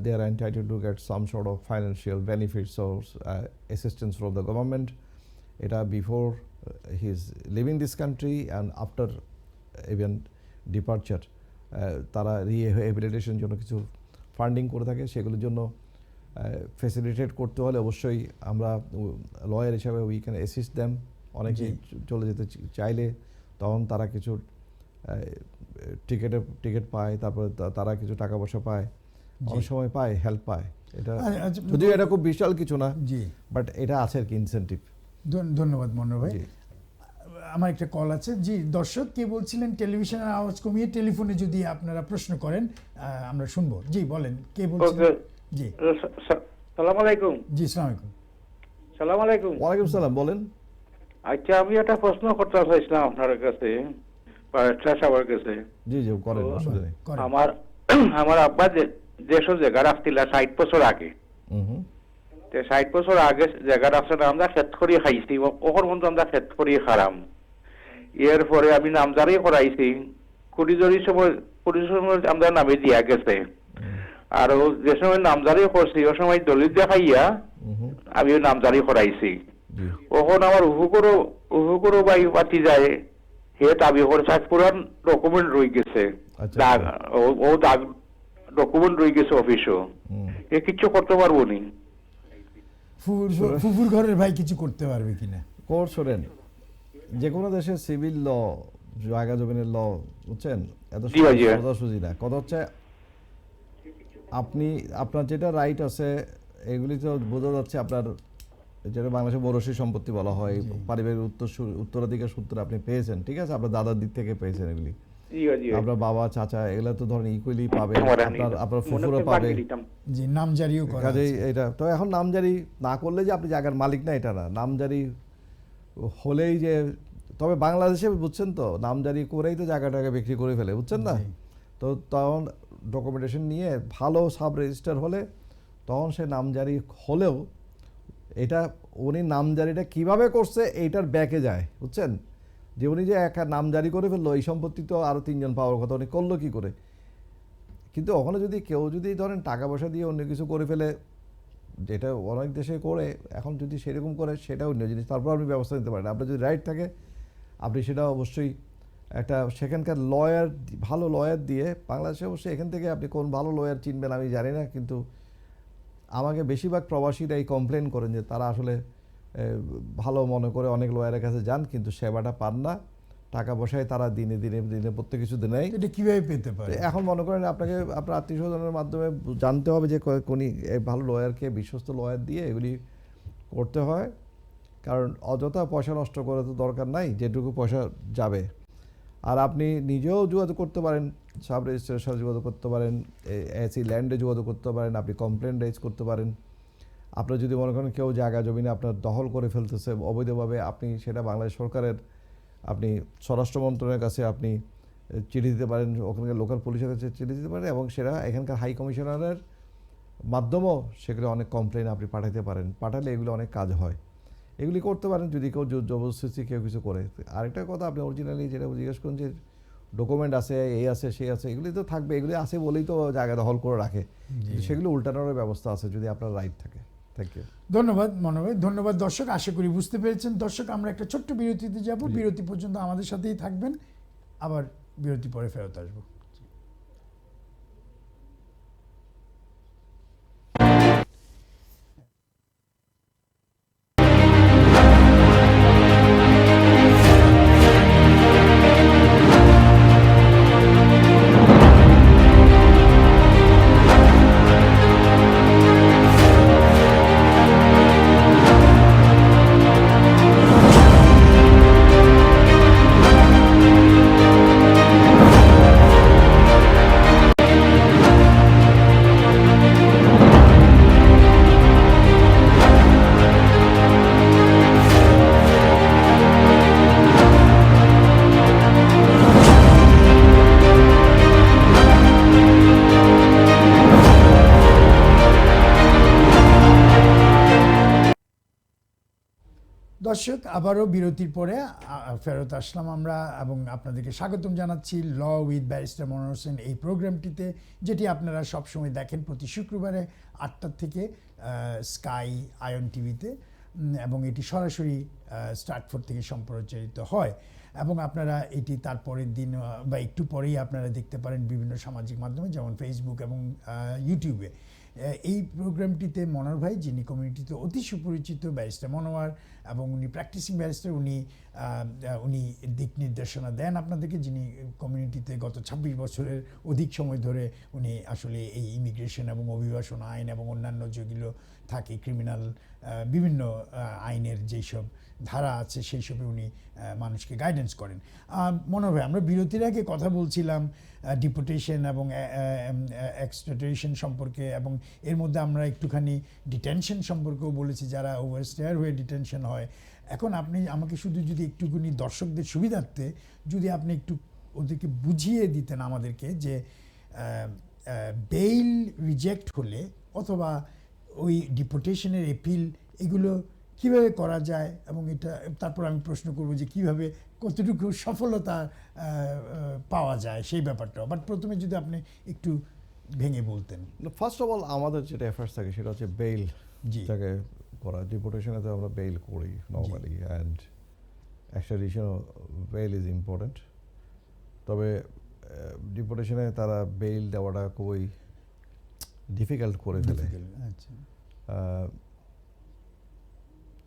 they are entitled to get some sort of financial benefits or assistance from the government. It before he is leaving this country and after even departure, তারা rehabilitation জন্য কিছু funding করে থাকে, সেগুলোর জন্য facilitate করতে হলে অবশ্যই আমরা লয়ার হিসাবে উই ক্যান অ্যাসিস্ট দেম। অনেকেই চলে যেতে চাইলে তখন তারা কিছু টিকিট পায়, তারপরে তারা কিছু টাকা পয়সা পায়, অনেক সময় পায়, হেল্প পায়। এটা যদিও এটা খুব বিশাল কিছু না, বাট এটা আছে আর কি ইনসেন্টিভ। ধন্যবাদ মনোহর ভাই। আমার একটা কল আছে। জি দর্শক, কে বলছিলেন? টেলিভিশনের আওয়াজ কমিয়ে টেলিফোনে যদি আপনারা প্রশ্ন করেন আমরা শুনবো। জি বলেন, কে বলছিলেন? জি সালাম আলাইকুম। জি আসসালামু আলাইকুম। সালাম আলাইকুম। ওয়ালাইকুম সালাম, বলেন। আচ্ছা, আমি একটা প্রশ্ন করতে চাইছিলাম আপনার কাছে, সবার কাছে। জি জি করেন, অসুবিধা নেই। আমার আব্বা দেশের জায়গা রাখছিল 60 বছর আগে। 60 বছর আগে জায়গা রাখছিল, আমরা ক্ষেত করিয়ে খাইছি, ওখান পর্যন্ত আমরা ক্ষেত করিয়ে খারাম। এরপরে আমি নামজারি করাইছি, 20 সময় আমরা নামে দিয়া গেছে। আর যে সময় নামজারি করছি ওই সময় দলিল দেখাইয়া আমি ওই নামজারি করাইছি। ওখান আমার উহুকুরো বাই পাতি যায়, হে দাবি করছে পুরান ডকুমেন্ট রয়ে গেছে, ও দাগ ডকুমেন্ট রয়ে গেছে অফিসও, এ কিছু করতে পারবো নি? ফুফুর ঘরের ভাই কিছু করতে পারবে কিনা? শোনেন, যে কোনো দেশের সিভিল ল, জায়গা জমিনের ল, বুঝছেন, এত সোজাসুজি না। কথা হচ্ছে আপনার যেটা রাইট আছে এগুলি তো বোঝা যাচ্ছে, আপনার যেটা বাংলাদেশে বরসি সম্পত্তি বলা হয়, পারিবারিক উত্তরাধিকার সূত্রে আপনি পেয়েছেন, ঠিক আছে, আপনার দাদার দিক থেকে পেয়েছেন এগুলি, আপনার বাবা চাচা এগুলা তো ধরেন ইকুয়ালি পাবে, আপনার ফুফুরও পাবে, জি নামজারিও করা আছে। এটা তো এখন নামজারি না করলে যে আপনি জায়গার মালিক না এটা না, নামজারি হলেই যে, তবে বাংলাদেশে বুঝছেন তো নামজারি করেই তো জায়গাটাকে বিক্রি করে ফেলে, বুঝছেন না? তো তখন ডকুমেন্টেশন নিয়ে ভালো সাব রেজিস্টার হলে তখন সে নামজারি হলেও এটা উনি নামজারিটা কিভাবে করছে এইটার ব্যাকে যায়, বুঝছেন? যে উনি যে একা নাম জারি করে ফেললো, এই সম্পত্তি তো আরও 3 জন পাওয়ার কথা, উনি করলো কী করে? কিন্তু ওখানে যদি কেউ যদি ধরেন টাকা পয়সা দিয়ে অন্য কিছু করে ফেলে, যেটা অনেক দেশে করে, এখন যদি সেরকম করে সেটা অন্য জিনিস, তারপর আপনি ব্যবস্থা নিতে পারেন। আপনার যদি রাইট থাকে আপনি সেটা অবশ্যই একটা সেখানকার লয়ার, ভালো লয়ার দিয়ে, বাংলাদেশে অবশ্যই এখান থেকে আপনি কোন ভালো লয়ার চিনবেন আমি জানি না, কিন্তু আমাকে বেশিরভাগ প্রবাসীরা এই কমপ্লেন করেন যে তারা আসলে ভালো মনে করে অনেক লয়ারের কাছে যান কিন্তু সেবাটা পান না, টাকা পয়সায় তারা দিনে দিনে দিনে প্রত্যেক কিছু নেয়। এটা কিভাবে পেতে পারে? এখন মনে করেন আপনাকে আপনার আত্মীয় স্বজনের মাধ্যমে জানতে হবে যে কোনি ভালো লয়ারকে, বিশ্বস্ত লয়ার দিয়ে এগুলি করতে হয়, কারণ অযথা পয়সা নষ্ট করে তো দরকার নাই, যেটুকু পয়সা যাবে। আর আপনি নিজেও যোগাযোগ করতে পারেন, সাব রেজিস্ট্রারের সাথে যোগাযোগ করতে পারেন, এসি ল্যান্ডে যোগাযোগ করতে পারেন, আপনি কমপ্লেন রেজ করতে পারেন। আপনার যদি মনে করেন কেউ জায়গা জমিনে আপনার দখল করে ফেলতেছে অবৈধভাবে, আপনি সেটা বাংলাদেশ সরকারের, আপনি স্বরাষ্ট্র মন্ত্রণালয়ের কাছে আপনি চিঠি দিতে পারেন, ওখানকার লোকাল পুলিশের কাছে চিঠি দিতে পারেন, এবং সেটা এখানকার হাই কমিশনারের মাধ্যমেও সেগুলো অনেক কমপ্লেন আপনি পাঠাতে পারেন। পাঠালে এগুলো অনেক কাজ হয়, এগুলি করতে পারেন যদি কেউ জবরদস্তি কেউ কিছু করে। আরেকটা কথা, আপনি অরিজিনালি যেটা জিজ্ঞেস করুন যে ডকুমেন্ট আছে, এই আছে, সেই আছে, এগুলি তো থাকবে, এগুলি আছে বলেই তো জায়গা দখল করে রাখে, কিন্তু সেগুলো উল্টানোর ব্যবস্থা আছে যদি আপনার রাইট থাকে। Thank you. ধন্যবাদ মনোভাই, ধন্যবাদ দর্শক, আশা করি বুঝতে পেরেছেন। দর্শক, আমরা একটা ছোট্ট বিরতিতে যাব, বিরতি পর্যন্ত আমাদের সাথেই থাকবেন, আবার বিরতি পরে ফেরত আসবো। দর্শক, আবারও বিরতির পরে ফেরত আসলাম আমরা, এবং আপনাদেরকে স্বাগতম জানাচ্ছি ল উইথ ব্যারিস্টার মনোহর হোসেন এই প্রোগ্রামটিতে, যেটি আপনারা সবসময় দেখেন প্রতি শুক্রবারে 8টার থেকে স্কাই আয়ন টিভিতে, এবং এটি সরাসরি স্টার্টফোর্ড থেকে সম্প্রচারিত হয়। এবং আপনারা এটি তারপরের দিন বা একটু পরেই আপনারা দেখতে পারেন বিভিন্ন সামাজিক মাধ্যমে, যেমন ফেসবুক এবং ইউটিউবে। এই প্রোগ্রামটিতে মনোহর ভাই, যিনি কমিউনিটিতে অতি সুপরিচিত ব্যারিস্টার মনোয়ার, এবং উনি প্র্যাকটিসিং ব্যারিস্টার, উনি দিক নির্দেশনা দেন আপনাদেরকে, যিনি কমিউনিটিতে গত 26 বছরের অধিক সময় ধরে উনি আসলে এই ইমিগ্রেশন এবং অভিবাসন আইন এবং অন্যান্য যেগুলো থাকে ক্রিমিনাল বিভিন্ন আইনের যেই সব ধারা আছে সেই সবে উনি মানুষকে গাইডেন্স করেন। মনোহর ভাই, আমরা বিরতির আগে কথা বলছিলাম ডিপোর্টেশন এবং এক্সট্রাডিশন সম্পর্কে, এবং এর মধ্যে আমরা একটুখানি ডিটেনশন সম্পর্কেও বলেছি, যারা ওভারস্টেয়ার হয়ে ডিটেনশন হয়। এখন আপনি আমাকে শুধু যদি একটুখানি দর্শকদের সুবিধার্থে যদি আপনি একটু ওদেরকে বুঝিয়ে দিতেন আমাদেরকে যে বেইল রিজেক্ট হলে অথবা ওই ডিপোর্টেশনের এপিল, এগুলো কিভাবে করা যায়, এবং এটা তারপর আমি প্রশ্ন করব যে কিভাবে কতটুকু সফলতা পাওয়া যায় সেই ব্যাপারটাও। বাট প্রথমে যদি আপনি একটু ভেঙে বলতেন। ফার্স্ট অফ অল আমাদের যেটা এফার্টস থাকে সেটা হচ্ছে বেইল যাকে করা। ডিপোর্টেশনে তো আমরা বেইল করি normally, and extradition bail is important. তবে ডিপোর্টেশনে তারা বেইল দেওয়াটা খুবই ডিফিকাল্ট করে ফেলে। আচ্ছা,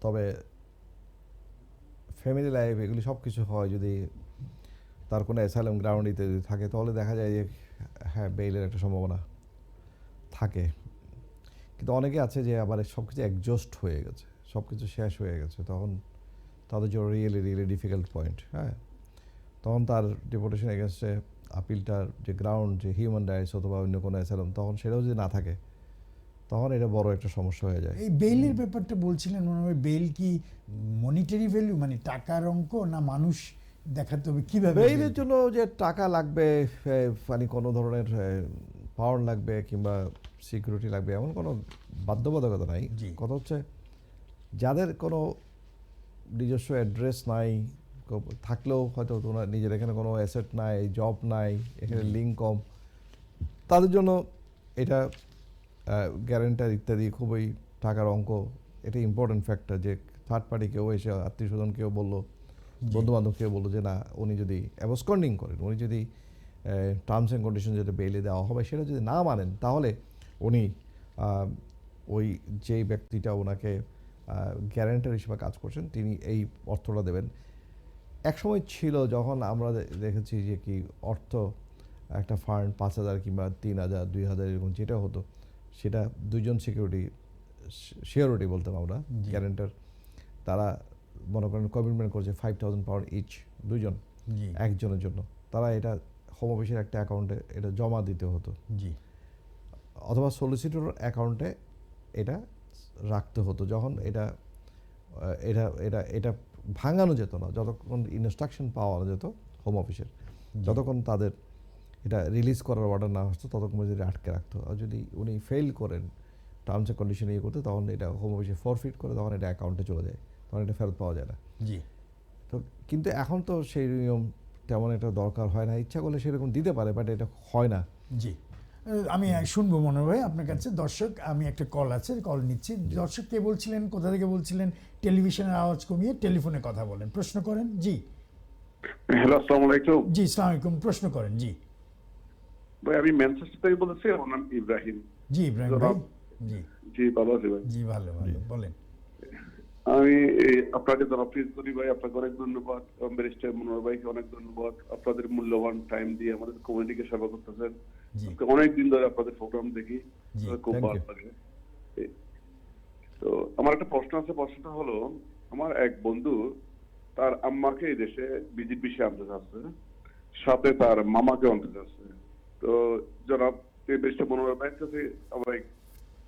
তবে ফ্যামিলি লাইফ এগুলি সব কিছু হয় যদি তার কোনো অ্যাসাইলাম গ্রাউন্ড ইত্যাদি থাকে, তাহলে দেখা যায় যে হ্যাঁ বেইলের একটা সম্ভাবনা থাকে। কিন্তু অনেকে আছে যে আবার সব কিছু অ্যাডজাস্ট হয়ে গেছে, সব কিছু শেষ হয়ে গেছে, তখন তাদের জন্য রিয়েলি ডিফিকাল্ট পয়েন্ট। হ্যাঁ, তখন তার ডিপোর্টেশন এগেনস্টে আপিলটার যে গ্রাউন্ড, যে হিউম্যান রাইটস অথবা অন্য কোনো অ্যাসাইলাম, তখন সেটাও যদি না থাকে তখন এটা বড় একটা সমস্যা হয়ে যায়। এই বেইলের ব্যাপারটা বলছিলেন মনে হয়, বেইল কি মনিটারি ভ্যালু, মানে টাকার অঙ্ক, না মানুষ দেখাতে হবে কিভাবে? বেইলের জন্য যে টাকা লাগবে, মানে কোনো ধরনের পাওয়ার লাগবে কিংবা সিকিউরিটি লাগবে এমন কোনো বাধ্যবাধকতা নাই। জি। কথা হচ্ছে যাদের কোনো নিজস্ব অ্যাড্রেস নাই, থাকলেও হয়তো ওনার নিজের এখানে কোনো অ্যাসেট নাই, জব নাই, এখানে লিঙ্ক কম, তাদের জন্য এটা গ্যারেন্টার ইত্যাদি খুবই টাকার অঙ্ক, এটা ইম্পর্টেন্ট ফ্যাক্টর। যে থার্ড পার্টি কেউ এসে আত্মীয় স্বজন কেউ বললো, বন্ধু বান্ধব কেউ বললো যে না উনি যদি অ্যাবসকন্ডিং করেন, উনি যদি টার্মস অ্যান্ড কন্ডিশন যেটা বেইলে দেওয়া হবে সেটা যদি না মানেন, তাহলে উনি ওই যেই ব্যক্তিটা ওনাকে গ্যারেন্টার হিসেবে কাজ করছেন তিনি এই অর্থটা দেবেন। এক সময় ছিল যখন আমরা দেখেছি যে কি অর্থ একটা ফান্ড 5,000 কিংবা 3,000 2,000 এরকম যেটা হতো, সেটা দুইজন সিকিউরিটি সিকিউরিটি বলতাম আমরা, গ্যারেন্টার, তারা মনে করেন কমিটমেন্ট করছে 5,000 পাউন্ড ইচ, দুইজন জি একজনের জন্য। তারা এটা হোম অফিসের একটা অ্যাকাউন্টে এটা জমা দিতে হতো, জি অথবা সলিসিটর অ্যাকাউন্টে এটা রাখতে হতো। যখন এটা এটা এটা এটা ভাঙানো যেত না, যতক্ষণ ইনস্ট্রাকশন পাওয়া যেত হোম অফিসের, যতক্ষণ তাদের এটা রিলিজ করার অর্ডার না আসতো ততক্ষণ যদি আটকে রাখতো। আর যদি উনি ফেল করেন টার্মস অ্যান্ড কন্ডিশন ইয়ে করতে, তখন এটা হোম অফিসে ফরফিট করে, তখন এটা অ্যাকাউন্টে চলে যায়, তখন এটা ফেরত পাওয়া যায় না। জি তো কিন্তু এখন তো সেই নিয়ম তেমন একটা দরকার হয় না, ইচ্ছা করলে সেরকম দিতে পারে, বাট এটা হয় না। জি আমি শুনবো মনোহর ভাই আপনার কাছে। দর্শক, আমি একটা কল আছে, কল নিচ্ছি। দর্শক কে বলছিলেন, কোথা থেকে বলছিলেন? টেলিভিশনের আওয়াজ কমিয়ে টেলিফোনে কথা বলেন, প্রশ্ন করেন। জি হ্যালো, আসসালামু আলাইকুম। জি আসসালামু আলাইকুম, প্রশ্ন করেন। জি ভাই আমি ম্যানচেস্টার থেকে বলছি, আমার নাম ইব্রাহিম। জি ইব্রাহিম ভাই। জি জি ভালো আছি ভাই। জি ভালো ভালো, বলেন। আমি আপনাকে জনপ্রিয় করি ভাই, আপনাকে অনেক ধন্যবাদ। ব্যারিস্টার মনোহর ভাইকে অনেক ধন্যবাদ, আপনাদের মূল্যবান টাইম দিয়ে আমাদের কমিউনিটিকে সেবা করতেছেন। জি আজকে অনেক দিন ধরে আপনাদের প্রোগ্রাম দেখি, জি, খুব thank ভালো you. লাগে। তো আমার একটা প্রশ্ন আছে, প্রশ্নটা হলো আমার এক বন্ধু তার আম্মাকে এই দেশে ভিজিট বিষয়ে আনতে চাচ্ছে, সাথে তার মামাকে আনতে চাচ্ছে। তো জনাব ব্যারিস্টার মনোহর ভাইয়ের কাছে আমার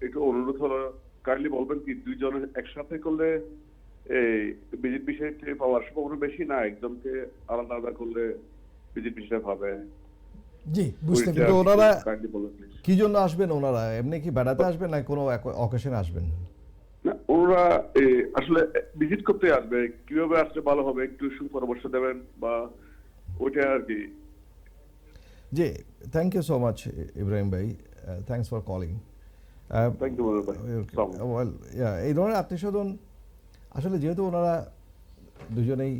একটু অনুরোধ হলো, কাইন্ডলি বলবেন কি দুইজনে একসাথে করলে এই ভিজিট বিষয়টি পাওয়ার সম্ভাবনা বেশি, না একজনকে আলাদা আলাদা করলে ভিজিট বিষয়টা পাবে? জি বুঝতে কিন্তু পেরেছি। ওনারা- কাইন্ডলি বলবেন প্লিজ। কি জন্য আসবেন ওনারা? এমনি কি বেড়াতে আসবেন না কোনো অকেশনে আসবেন? না, ওরা আসলে ভিজিট করতে আসবে, কিভাবে আসলে ভালো হবে একটু সুপরামর্শ দেবেন বা ওইটা আর কি। জি, thank you so much Ibrahim ভাই, thanks for calling. Thank you Manohar ভাই। ওয়েল এই ধরনের আত্মীয় স্বজন আসলে যেহেতু ওনারা দুজনেই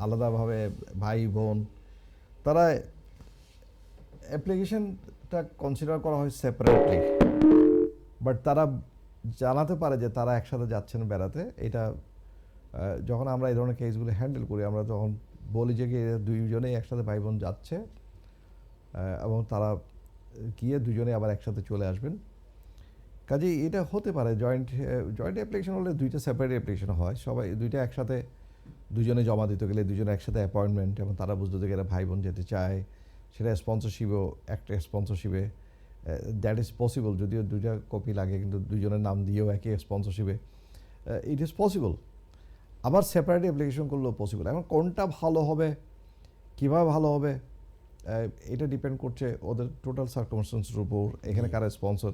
আলাদাভাবে ভাই বোন, তারা অ্যাপ্লিকেশনটা কনসিডার করা হয় সেপারেটলি, বাট তারা জানাতে পারে যে তারা একসাথে যাচ্ছেন বেড়াতে। এটা যখন আমরা এই ধরনের কেসগুলো হ্যান্ডেল করি, আমরা তখন বলি যে কি দুইজনেই একসাথে ভাই বোন যাচ্ছে এবং তারা গিয়ে দুজনে আবার একসাথে চলে আসবেন। কাজেই এটা হতে পারে জয়েন্ট অ্যাপ্লিকেশন হলে দুইটা সেপারেট অ্যাপ্লিকেশন হয়, সবাই দুইটা একসাথে দুজনে জমা দিতে গেলে দুজনে একসাথে অ্যাপয়েন্টমেন্ট, এবং তারা বুঝতে গেলে ভাই বোন যেতে চায়, সেটা স্পন্সরশিপও একটা স্পন্সরশিপে দ্যাট ইজ পসিবল, যদিও দুইটা কপি লাগে, কিন্তু দুজনের নাম দিয়েও একই স্পন্সরশিপে ইট ইজ পসিবল। আবার সেপারেট অ্যাপ্লিকেশন করলেও পসিবল। এখন কোনটা ভালো হবে, কীভাবে ভালো হবে, এটা ডিপেন্ড করছে ওদের টোটাল সার্কামস্টেন্সের উপর, এখানে কারা স্পন্সর,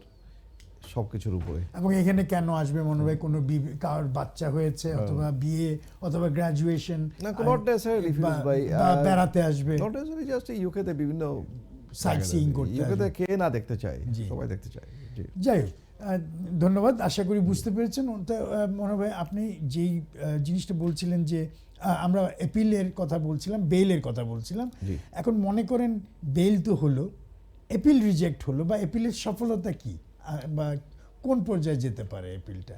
সব কিছুর উপরে। এবং এখানে কেন আসবে মনোহর ভাই? কোনো কার বাচ্চা হয়েছে, অথবা বিয়ে, অথবা গ্রাজুয়েশন, না, not necessarily ফিরোজ ভাই, বেড়াতে আসবে, not necessarily just ইউকেতে বিভিন্ন সাইট সিইং করতে ইউকেতে আসবে। কে না দেখতে চায়, জি। সবাই দেখতে চায়। জি যাই হোক, ধন্যবাদ, আশা করি বুঝতে পেরেছেন। তো মনোহর ভাই, আপনি যেই জিনিসটা বলছিলেন যে আমরা অ্যাপিলের কথা বলছিলাম, বেইলের কথা বলছিলাম। জি। এখন মনে করেন বেইল তো হলো, অ্যাপিল রিজেক্ট হলো, বা অ্যাপিলের সফলতা কি, বা কোন পর্যায়ে যেতে পারে অ্যাপিলটা?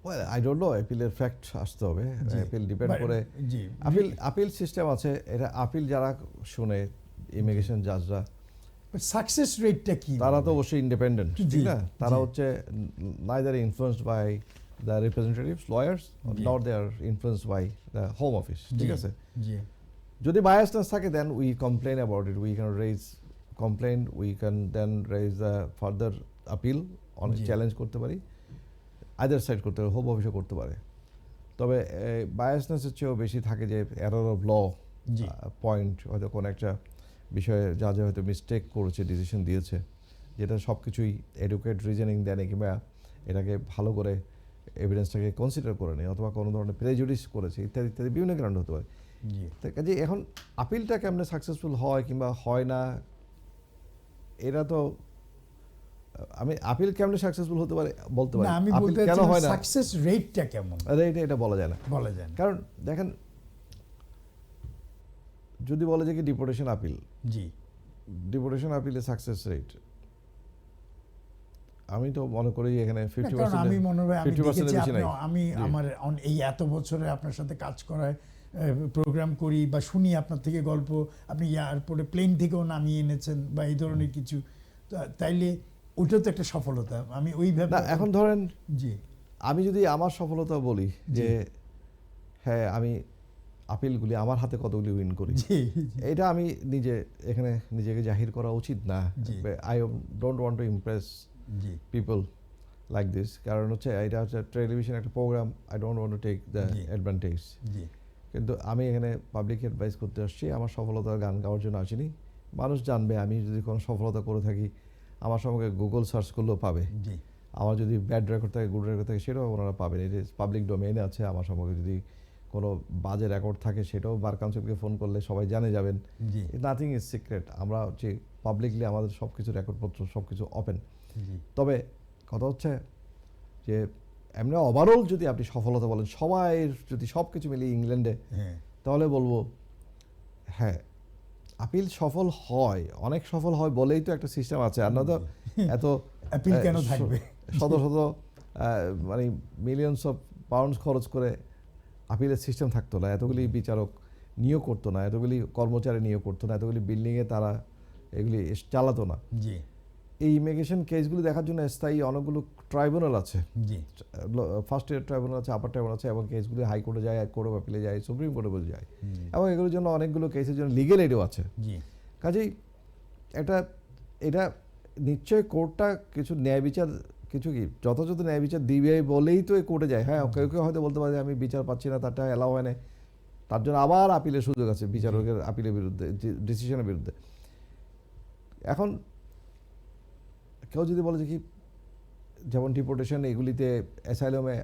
ওয়েল আই ডোন্ট নো, অ্যাপিলের ফ্যাক্ট আসতে হবে, জি। অ্যাপিল ডিপেন্ড বা- করে। জি আপিল সিস্টেম আছে, এটা আপিল যারা শুনে ইমিগ্রেশন জাজরা, সাকসেস রেটটা কি? তারা তো অবশ্যই ইন্ডিপেন্ডেন্ট, জি, ঠিক না? তারা জি। হচ্ছে neither influenced by the representatives lawyers, জি। Not they are influenced by the home office, ঠিক জি, আছে? জি যদি বায়াসনেস থাকে, then we complain about it, we can raise complain, we can then raise the further appeal, অনেক জি। Challenge করতে পারি, আইদার সাইড করতে পারে, হোম অফিসও করতে পারে। তবে বায়াসনেসের চেয়েও বেশি থাকে যে এরর অফ ল জি। পয়েন্ট, হয়তো কোনো একটা বিষয়ে যা যা হয়তো মিস্টেক করেছে, ডিসিশন দিয়েছে, যেটা সব কিছুই এডুকেট রিজনিং দেয় না, কিংবা এটাকে ভালো করে এভিডেন্সটাকে কনসিডার করে নেই, অথবা কোনো ধরনের প্রেজুডিস করেছে, ইত্যাদি ইত্যাদি বিভিন্ন কারণ হতে পারে। জি তো কাজে এখন আপিলটা কেমনে সাকসেসফুল হয় কিংবা হয় না, এটা তো আমি আপিল কেমনে সাকসেসফুল হতে পারে বলতে পারি, না, আমি আপিল বলতে কেন হয় চাচ্ছি না সাকসেস রেটটা কেমন এটা বলা যায় না। বলা যায় না। কারণ দেখেন, যদি বলে যে কি ডিপোর্টেশন আপিল, জি ডিপোর্টেশন আপিলের সাকসেস রেট আমি তো মনে করি এখানে না, 50% কারণ আমি মনে হয় আমি 50% দেখেছি বেশি নাই। আমি জি। আমার এই এত বছরে আপনার সাথে কাজ করায় প্রোগ্রাম করি বা শুনি আপনার থেকে গল্প, আপনি এয়ারপোর্টে প্লেন থেকেও নামিয়ে এনেছেন বা এই ধরনের কিছু, তাইলে ওইটা তো একটা সফলতা। আমি ওইভাবে না, এখন ধরেন জি আমি যদি আমার সফলতা বলি যে হ্যাঁ আমি আপিলগুলি আমার হাতে কতগুলি উইন করি, জি এটা আমি নিজে এখানে নিজেকে জাহির করা উচিত না। জি। I don't want to impress জি পিপল লাইক দিস, কারণ হচ্ছে এটা হচ্ছে টেলিভিশন একটা programme, I don't want to take the জি। অ্যাডভান্টেজ। জি কিন্তু আমি এখানে পাবলিক অ্যাডভাইস করতে আসছি, আমার সফলতার গান গাওয়ার জন্য আসিনি। মানুষ জানবে আমি যদি কোনো সফলতা করে থাকি, আমার সঙ্গে গুগল সার্চ করলেও পাবে। জি আমার যদি ব্যাড রেকর্ড থাকে, গুড রেকর্ড থাকে, সেটাও ওনারা পাবেন। এটা পাবলিক ডোমেইনে আছে। আমার সম্পর্কে যদি কোনো বাজে রেকর্ড থাকে, সেটাও বার কাউন্সিলকে ফোন করলে সবাই জানে যাবেন। জি নাথিং ইজ সিক্রেট। আমরা হচ্ছে পাবলিকলি আমাদের সব কিছু রেকর্ডপত্র সব কিছু ওপেন। জি তবে কথা হচ্ছে যে এমনি ওভারঅল যদি আপনি সফলতা বলেন, সবাই যদি সব কিছু মিলিয়ে ইংল্যান্ডে, হ্যাঁ তাহলে বলবো হ্যাঁ আপিল সফল হয়, অনেক সফল হয় বলেই তো একটা সিস্টেম আছে। আর না তো এত আপিল কেন থাকবে? শত শত মানে মিলিয়নস অফ পাউন্ডস খরচ করে আপিলের সিস্টেম থাকতো না, এতগুলি বিচারক নিয়োগ করতো না, এতগুলি কর্মচারী নিয়োগ করতো না, এতগুলি বিল্ডিংয়ে তারা এগুলি চালাতো না। জি এই ইমিগ্রেশন কেসগুলি দেখার জন্য স্থায়ী অনেকগুলো ট্রাইব্যুনাল আছে। জি ফার্স্ট ইয়ার ট্রাইব্যুনাল আছে, আপার ট্রাইব্যুনাল আছে, এবং কেসগুলি হাইকোর্টে যায়, কোর্ট অফ আপিলে যায়, সুপ্রিম কোর্টে বলে যায়, এবং এগুলোর জন্য অনেকগুলো কেসের জন্য লিগেল এডও আছে। জি কাজেই এটা নিশ্চয়ই কোর্টটা কিছু ন্যায় বিচার, কিছু কি যথাযথ ন্যায় বিচার দিবে বলেই তো কোর্টে যায়। হ্যাঁ, কেউ কেউ হয়তো বলতে পারে যে আমি বিচার পাচ্ছি না, তারটা অ্যালাউ হয় না, তার জন্য আবার আপিলের সুযোগ আছে, বিচারকের আপিলের বিরুদ্ধে, ডিসিশনের বিরুদ্ধে। এখন কেউ যদি বলে যে কি যেমন ডিপোর্টেশন এগুলিতে, অ্যাসাইলামে,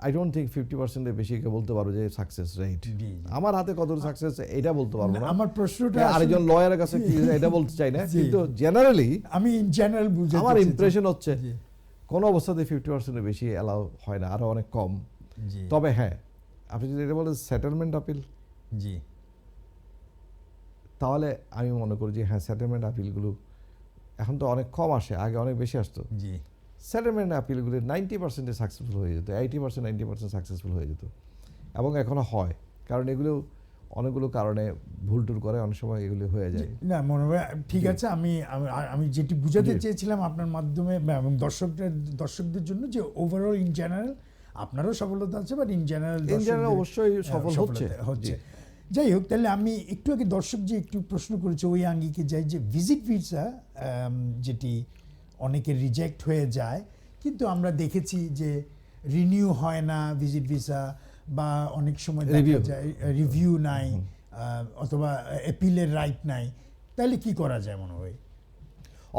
আই ডোন্ট থিঙ্ক 50%-এর বেশি কেউ বলতে পারবো যে সাকসেস রেট। জি, জি। আমার হাতে কত সাকসেস এটা বলতে পারবো না। আমার প্রশ্নটা আরেকজন আসলে- লয়ারের কাছে কি এটা বলতে চাই না, জি। কিন্তু জেনারেলি আমি ইন জেনারেল বুঝতে আমার চেয়েছি। ইমপ্রেশন হচ্ছে জি, কোনো অবস্থাতে 50%-এর বেশি অ্যালাউ হয় না, আরো অনেক কম। জি তবে হ্যাঁ, আপনি যদি এটা বলেন সেটেলমেন্ট আপিল, জি তাহলে আমি মনে করি যে হ্যাঁ, সেটেলমেন্ট আপিলগুলো এখন তো অনেক কম আসে, আগে অনেক বেশি আসতো। জি সেটেলমেন্ট আপিলগুলি 90% সাকসেসফুল হয়ে যেত, 80% 90% সাকসেসফুল হয়ে যেত, এবং এখনো হয়। কারণ এগুলো অনেকগুলো কারণে ভুল টুল করে, অনেক সময় এগুলো হয়ে যায়। না মনে হয় ঠিক জি। আছে। আমি যেটি বুঝাতে জি। চেয়েছিলাম আপনার মাধ্যমে এবং দর্শকদের জন্য, যে ওভারঅল ইন জেনারেল আপনারও সফলতা আছে, but in general In general অবশ্যই সফল হচ্ছে। জি। যাই হোক, তাহলে আমি একটু আগে দর্শক যে একটু প্রশ্ন করেছে ওই আঙ্গিকে যাই, যে ভিজিট ভিসা যেটি অনেকের রিজেক্ট হয়ে যায়, কিন্তু আমরা দেখেছি যে রিনিউ হয় না ভিজিট ভিসা, বা অনেক সময় দেখা Review। যায় রিভিউ নাই, অথবা অ্যাপিলের রাইট নাই, তাহলে কি করা যায় মনে হয়?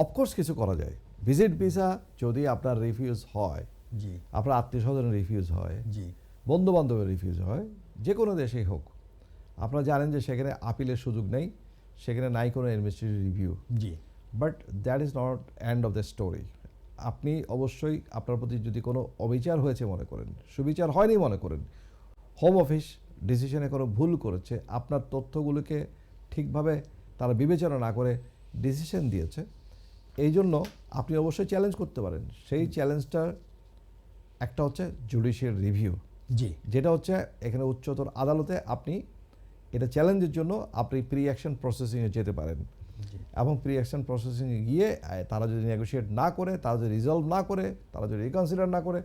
অফকোর্স কিছু করা যায়। ভিজিট ভিসা যদি আপনার রিফিউজ হয়, জি আপনার আত্মীয় স্বজনের রিফিউজ হয়, জি বন্ধু বান্ধবের রিফিউজ হয়, যে কোনো দেশেই হোক, আপনারা জানেন যে সেখানে আপিলের সুযোগ নেই, সেখানে নাই কোনো administrative review. G but that is not end of the story. আপনি অবশ্যই আপনার প্রতি যদি কোনো অবিচার হয়েছে মনে করেন, সুবিচার হয়নি মনে করেন, হোম অফিস ডিসিশনে কোনো ভুল করেছে, আপনার তথ্যগুলোকে ঠিকভাবে তারা বিবেচনা না করে ডিসিশন দিয়েছে, এই জন্য আপনি অবশ্যই চ্যালেঞ্জ করতে পারেন। সেই চ্যালেঞ্জটার একটা হচ্ছে জুডিশিয়াল রিভিউ, জি যেটা হচ্ছে এখানে উচ্চতর আদালতে আপনি এটা চ্যালেঞ্জের জন্য আপনি প্রি অ্যাকশন প্রসেসিংয়ে যেতে পারেন, এবং প্রি অ্যাকশন প্রসেসিংয়ে গিয়ে তারা যদি নেগোশিয়েট না করে, তারা যদি রিজলভ না করে, তারা যদি রিকনসিডার না করে,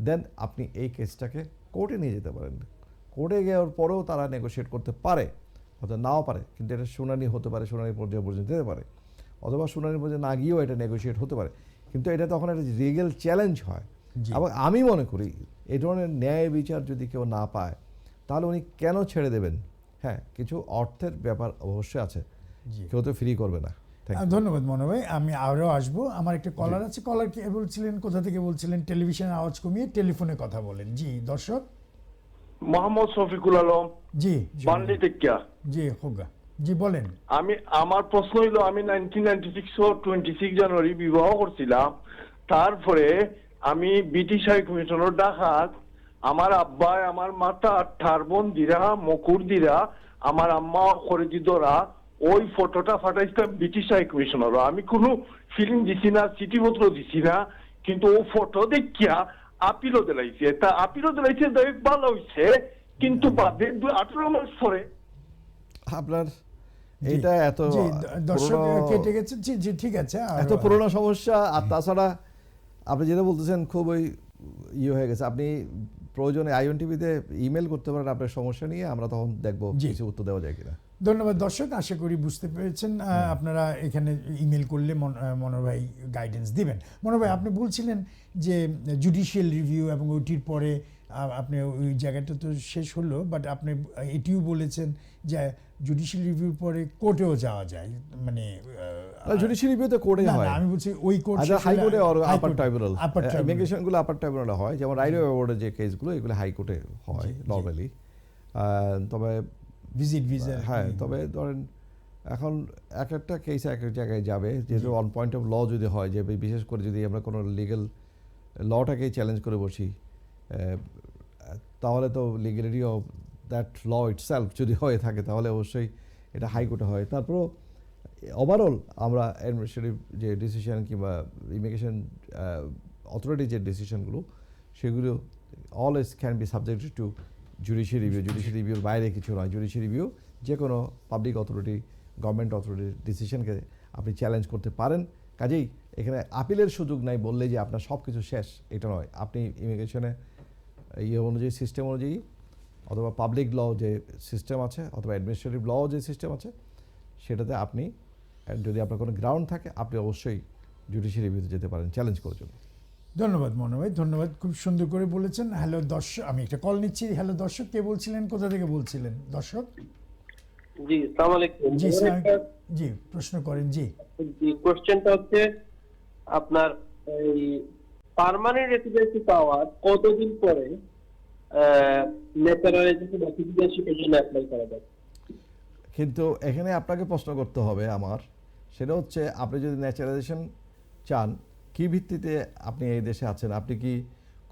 দেন আপনি এই কেসটাকে কোর্টে নিয়ে যেতে পারেন। কোর্টে যাওয়ার পরেও তারা নেগোশিয়েট করতে পারে, হয়তো নাও পারে, কিন্তু এটা শুনানি হতে পারে, শুনানি পর্যায়ে পর্যন্ত যেতে পারে, অথবা শুনানির পর্যায়ে না গিয়েও এটা নেগোশিয়েট হতে পারে, কিন্তু এটা তখন একটা লিগ্যাল চ্যালেঞ্জ হয়। জি। এবং আমি মনে করি এই ধরনের ন্যায় বিচার যদি কেউ না পায়, তাহলে উনি কেন ছেড়ে দেবেন? হ্যাঁ কিছু অর্থের ব্যাপার অবশ্যই আছে, জি। কেউ তো ফ্রি করবে না। Thank you. ধন্যবাদ মনো ভাই, আমি আরও আসবো। আমার একটা কলার আছে, কলার কে বলছিলেন, কোথা থেকে বলছিলেন? টেলিভিশনের আওয়াজ কমিয়ে টেলিফোনে কথা বলেন। জি দর্শক। মোহাম্মদ শফিকুল আলম, জি বান্ডি টেকিয়া। জি হোগা, জি বলেন। আমার প্রশ্ন হইল, আমি 1996 26 জানুয়ারি বিবাহ করছিলাম। তারপরে আমি ব্রিটিশ হাই কমিশনার ডাকাত, আমার আব্বাই আমার মাতা টারবন দিরা মকুর দিরা আমার আম্মা খরিদি দরা ওই ফটোটা ফাটাইছিলাম ব্রিটিশ হাই কমিশনার। আমি কোনো ফিল্ম দিছি না, চিঠিপত্র দিছি না, কিন্তু ও ফটো দেখিয়া আপিলও দিলাইছে। তা আপিলও দিলাইছে, দেখ ভালো হইছে, কিন্তু বাদে 18 মাস পরে আপনার জি, এটা এত জি, দর্শক পুরনো- কেটে গেছে। জি জি ঠিক আছে। এত পুরোনো সমস্যা, আর তাছাড়া আপনি যেটা বলতেছেন খুব ওই হয়ে গেছে। আপনি প্রয়োজনে IONTV-তে ইমেল করতে পারেন আপনার সমস্যা নিয়ে, আমরা তখন দেখবো জি। কিছু উত্তর দেওয়া যায় কিনা। ধন্যবাদ দর্শক, আশা করি বুঝতে পেরেছেন। আপনারা এখানে ইমেল করলে মনোর ভাই গাইডেন্স দিবেন। মনোর ভাই, আপনি বলছিলেন যে জুডিশিয়াল রিভিউ এবং ওইটির পরে আপনি ওই জায়গাটা তো শেষ হলো, বাট আপনি এটিও বলেছেন যে জুডিশিয়াল রিভিউর পরে কোর্টেও যাওয়া যায়, মানে জুডিশিয়াল রিভিউতে কোর্টে না, হয়, না, আমি বলছি ওই কোর্ট আচ্ছা হাইকোর্টে আর আপার হাইকোর্ট, ট্রাইব্যুনাল, আপার ট্রাইব্যুনাল। ইমিগ্রেশনগুলো আপার ট্রাইব্যুনালে হয়, যেমন রাইলওয়ে বোর্ডের যে কেসগুলো এগুলো হাইকোর্টে হয় নর্মালি। তবে ভিজিট ভিসা। হ্যাঁ, তবে ধরেন এখন এক একটা কেস এক এক জায়গায় যাবে, যেহেতু অন পয়েন্ট অফ ল যদি হয়, যে বিশেষ করে যদি আমরা কোনো লিগ্যাল লটাকেই চ্যালেঞ্জ করে বসি, তাহলে তো legality of that law itself যদি হয়ে থাকে তাহলে অবশ্যই এটা হাইকোর্টে হয়। তারপরও ওভারঅল আমরা অ্যাডমিনিস্ট্রেটিভ যে ডিসিশন কিংবা ইমিগ্রেশন অথরিটির যে ডিসিশনগুলো, সেগুলো always can be subjected to judicial review. Judicial রিভিউর বাইরে কিছু নয়। জুডিশিয়াল রিভিউ যে কোনো পাবলিক অথরিটি, গভর্নমেন্ট অথরিটির ডিসিশনকে আপনি চ্যালেঞ্জ করতে পারেন। কাজেই এখানে আপিলের সুযোগ নাই বললে যে আপনার সব কিছু শেষ, এটা নয়। আপনি ইমিগ্রেশনে অনুযায়ী, সিস্টেম অনুযায়ী, অথবা পাবলিক ল যে সিস্টেম আছে, অথবা অ্যাডমিনিস্ট্রেটিভ ল যে সিস্টেম আছে, সেটাতে আপনি যদি আপনার কোনো গ্রাউন্ড থাকে, আপনি অবশ্যই জুডিশিয়াল রিভিউতে যেতে পারেন চ্যালেঞ্জ করার জন্য। ধন্যবাদ মনো ভাই, ধন্যবাদ, খুব সুন্দর করে বলেছেন। হ্যালো দর্শক, আমি একটা কল নিচ্ছি। হ্যালো দর্শক, কে বলছিলেন, কোথা থেকে বলছিলেন দর্শক? জি, আসসালামু আলাইকুম। জি স্যার, জি প্রশ্ন করেন। জি জি, কোশ্চেনটা হচ্ছে আপনার এই পার্মানেন্ট রেসিডেন্সি পাওয়ার কতদিন পরে ন্যাচারালাইজেশন বা সিটিজেনশিপের জন্য অ্যাপ্লাই করা যায়? কিন্তু এখানে আপনাকে প্রশ্ন করতে হবে আমার, সেটা হচ্ছে আপনি যদি ন্যাচারালাইজেশন চান, কি ভিত্তিতে আপনি এই দেশে আছেন? আপনি কি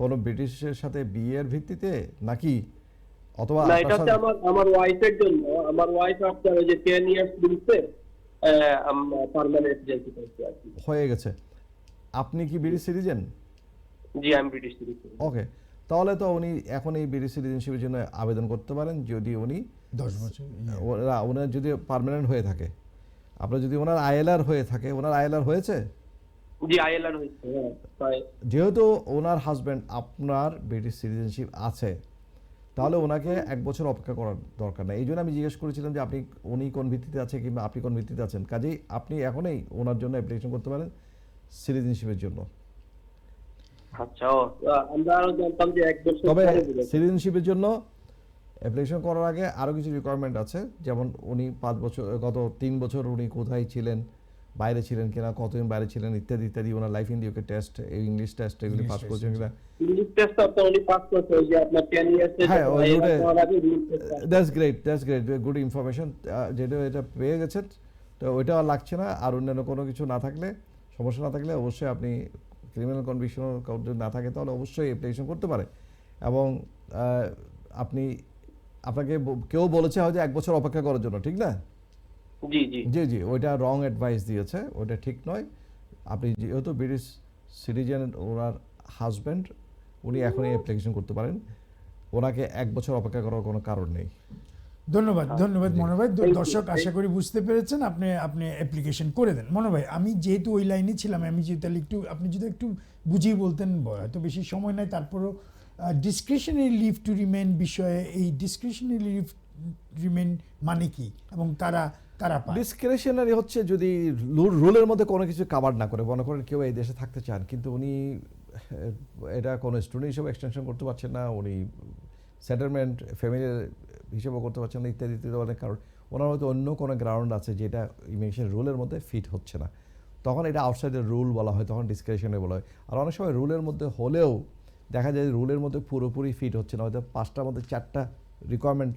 কোনো ব্রিটিশের সাথে বিয়ের ভিত্তিতে, নাকি অথবা না, এটা হচ্ছে আমার ওয়াইফের জন্য। আমার ওয়াইফ আপনার ওই যে 10 ইয়ার্স দিচ্ছে পার্মানেন্ট রেসিডেন্সি পাইছে আর কি। হয়ে গেছে? আপনি কি ব্রিটিশ সিটিজেন? জি, আমি ব্রিটিশ সিটিজেন। ওকে, তাহলে তো উনি এখন এই ব্রিটিশ সিটিজেনশিপের জন্য আবেদন করতে পারেন, যদি উনি 10 বছর। ওনার যদি পার্মানেন্ট হয়ে থাকে। আপনার যদি ওনার ILR হয়ে থাকে, ওনার ILR হয়েছে? জি, আইএলআর হয়েছে। হ্যাঁ, যেহেতু ওনার হাজব্যান্ড আপনার ব্রিটিশ সিটিজেনশিপ আছে, তাহলে ওনাকে 1 বছর অপেক্ষা করার দরকার নেই। এই জন্য আমি জিজ্ঞেস করেছিলাম যে উনি কোন ভিত্তিতে আছে কিংবা আপনি কোন ভিত্তিতে আছেন। কাজেই আপনি এখনই ওনার জন্য অ্যাপ্লিকেশন করতে পারেন সিটিজেনশিপের জন্য। আচ্ছা। আমরা আরো জানতাম যে 1 বছর তবে পরে দিবে। সিটিজেনশিপের জন্য অ্যাপ্লিকেশন করার আগে আরও কিছু রিকোয়ারমেন্ট আছে, যেমন উনি 5 বছর, গত 3 বছর উনি কোথায় ছিলেন, বাইরে ছিলেন কিনা, কতদিন বাইরে ছিলেন, ইত্যাদি ইত্যাদি। ওনার life in UK test, English test, এগুলি পাস করেছেন কিনা। ইংলিশ টেস্ট আপনার অনলি পাস করতে হয় যে আপনার 10 ইয়ার্স এর হ্যাঁ, ওই রুটে English test. That's great, good information. যেটা এটা পেয়ে গেছেন, তো ওইটা আর লাগছে না। আর অন্যান্য কোনো কিছু না থাকলে, সমস্যা না থাকলে, অবশ্যই আপনি ক্রিমিনাল কনভিকশন যদি না থাকে তাহলে অবশ্যই অ্যাপ্লিকেশন করতে পারে। এবং আপনাকে কেউ বলেছে হয়তো 1 বছর অপেক্ষা করার জন্য, ঠিক না? জি জি জি জি, ওইটা রং অ্যাডভাইস দিয়েছে, ওইটা ঠিক নয়। আপনি যেহেতু ব্রিটিশ সিটিজেন, ওনার হাজব্যান্ড, উনি এখনই অ্যাপ্লিকেশন করতে পারেন। ওনাকে 1 বছর অপেক্ষা করার কোনো কারণ নেই। ধন্যবাদ, ধন্যবাদ মনো ভাই। দর্শক আশা করি বুঝতে পেরেছেন। আপনি অ্যাপ্লিকেশন করে দেন। মনো ভাই, আমি যেহেতু ওই লাইনে ছিলাম, আমি যদি তাহলে আপনি যদি একটু বুঝিয়ে বলতেন, হয়তো বেশি সময় নাই, তারপরও ডিসক্রিশনারি লিভ টু রিমেন বিষয়ে, এই ডিসক্রিশনারি লিভ রিমেন মানে কি এবং কারা পায়? ডিসক্রিশনারি হচ্ছে যদি রুলের মধ্যে কোনো কিছু কাভার না করে। মনে করেন কেউ এই দেশে থাকতে চান, কিন্তু উনি এটা কোনো স্টুডেন্ট হিসেবে এক্সটেনশন করতে পারছেন না, উনি সেটেলমেন্ট ফ্যামিলির হিসেবে করতে পারছেন না, ইত্যাদি ইত্যাদি অনেক কারণ। ওনার হয়তো অন্য কোনো গ্রাউন্ড আছে যেটা ইমিগ্রেশন রুলের মধ্যে ফিট হচ্ছে না, তখন এটা আউটসাইডের রুল বলা হয়, তখন ডিসক্রিশনে বলা হয়। আর অনেক সময় রুলের মধ্যে হলেও দেখা যায় রুলের মধ্যে পুরোপুরি ফিট হচ্ছে না, হয়তো 5টার মধ্যে 4টা রিকোয়ারমেন্ট